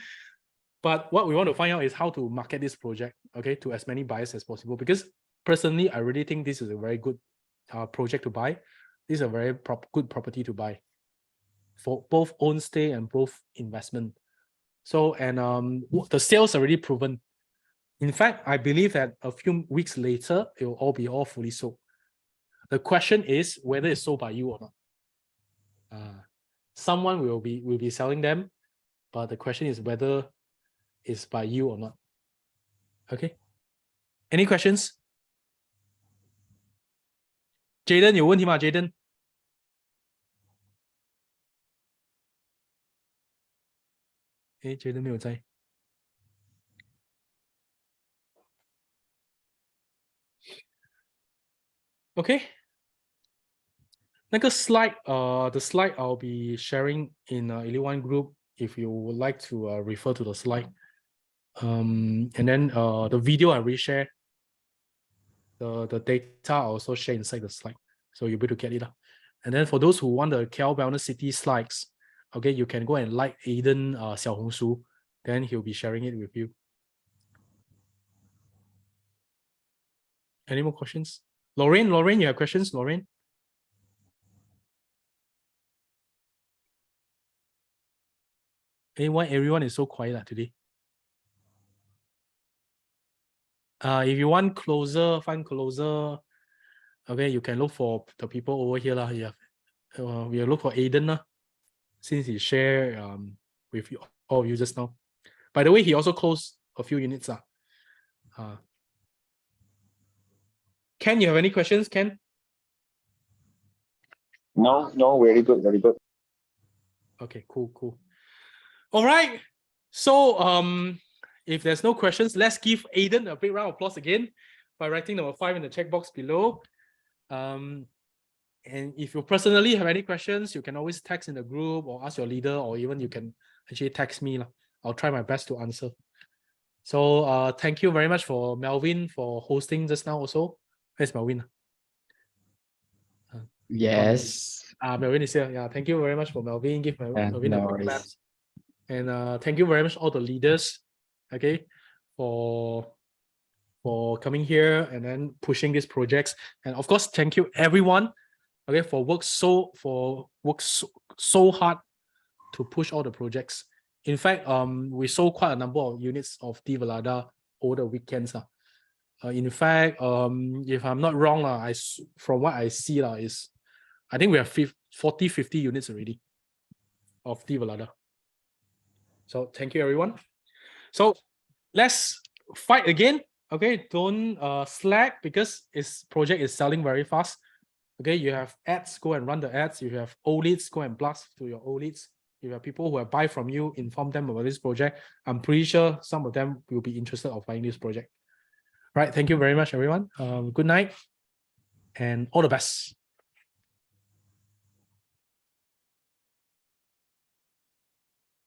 But what we want to find out is how to market this project, okay, to as many buyers as possible. Because personally, I really think this is a very good project to buy. This is a very good property to buy for both own stay and both investment. So, and the sales are already proven. In fact, I believe that a few weeks later, it will all fully sold. The question is whether it's sold by you or not. Someone will be selling them, but the question is whether it's by you or not. Okay. Any questions? Jaden 有问题吗 ？Jaden？ Jaden 没有在。Okay. 那个 slide, the slide I'll be sharing in One group if you would like to refer to the slide. And then the video I reshare, the data I also share inside the slide, so you'll be able to get it. And then for those who want the KL Wellness City slides, okay, you can go and like Aiden Xiaohongshu, then he'll be sharing it with you. Any more questions? Lorraine, you have questions, Lorraine? Hey, why everyone is so quiet today? If you want closer, find closer, okay, you can look for the people over here. Yeah. We'll look for Aiden, since he shared with you, all of you just now. By the way, he also closed a few units. Ken, you have any questions, Ken? No, very good, very good. Okay, cool. All right. So if there's no questions, let's give Aiden a big round of applause again by writing number 5 in the checkbox below. And if you personally have any questions, you can always text in the group or ask your leader, or even you can actually text me. I'll try my best to answer. So thank you very much for Melvin for hosting just now also. Where's Melvin? Yes. Melvin is here. Yeah, thank you very much for Melvin. Give Melvin no a big worries. clap. And thank you very much all the leaders, okay, for coming here and then pushing these projects. And of course, thank you everyone, okay, for work so hard to push all the projects. In fact, we sold quite a number of units of D Velada over the weekends. In fact, if I'm not wrong, from what I see, is I think we have 40-50 units already of D Velada. So thank you everyone. So let's fight again. Okay, don't slack, because this project is selling very fast. Okay, you have ads, go and run the ads. You have old leads, go and blast to your old leads. If you have people who have buy from you, inform them about this project. I'm pretty sure some of them will be interested of buying this project. Right, thank you very much, everyone. Good night and all the best.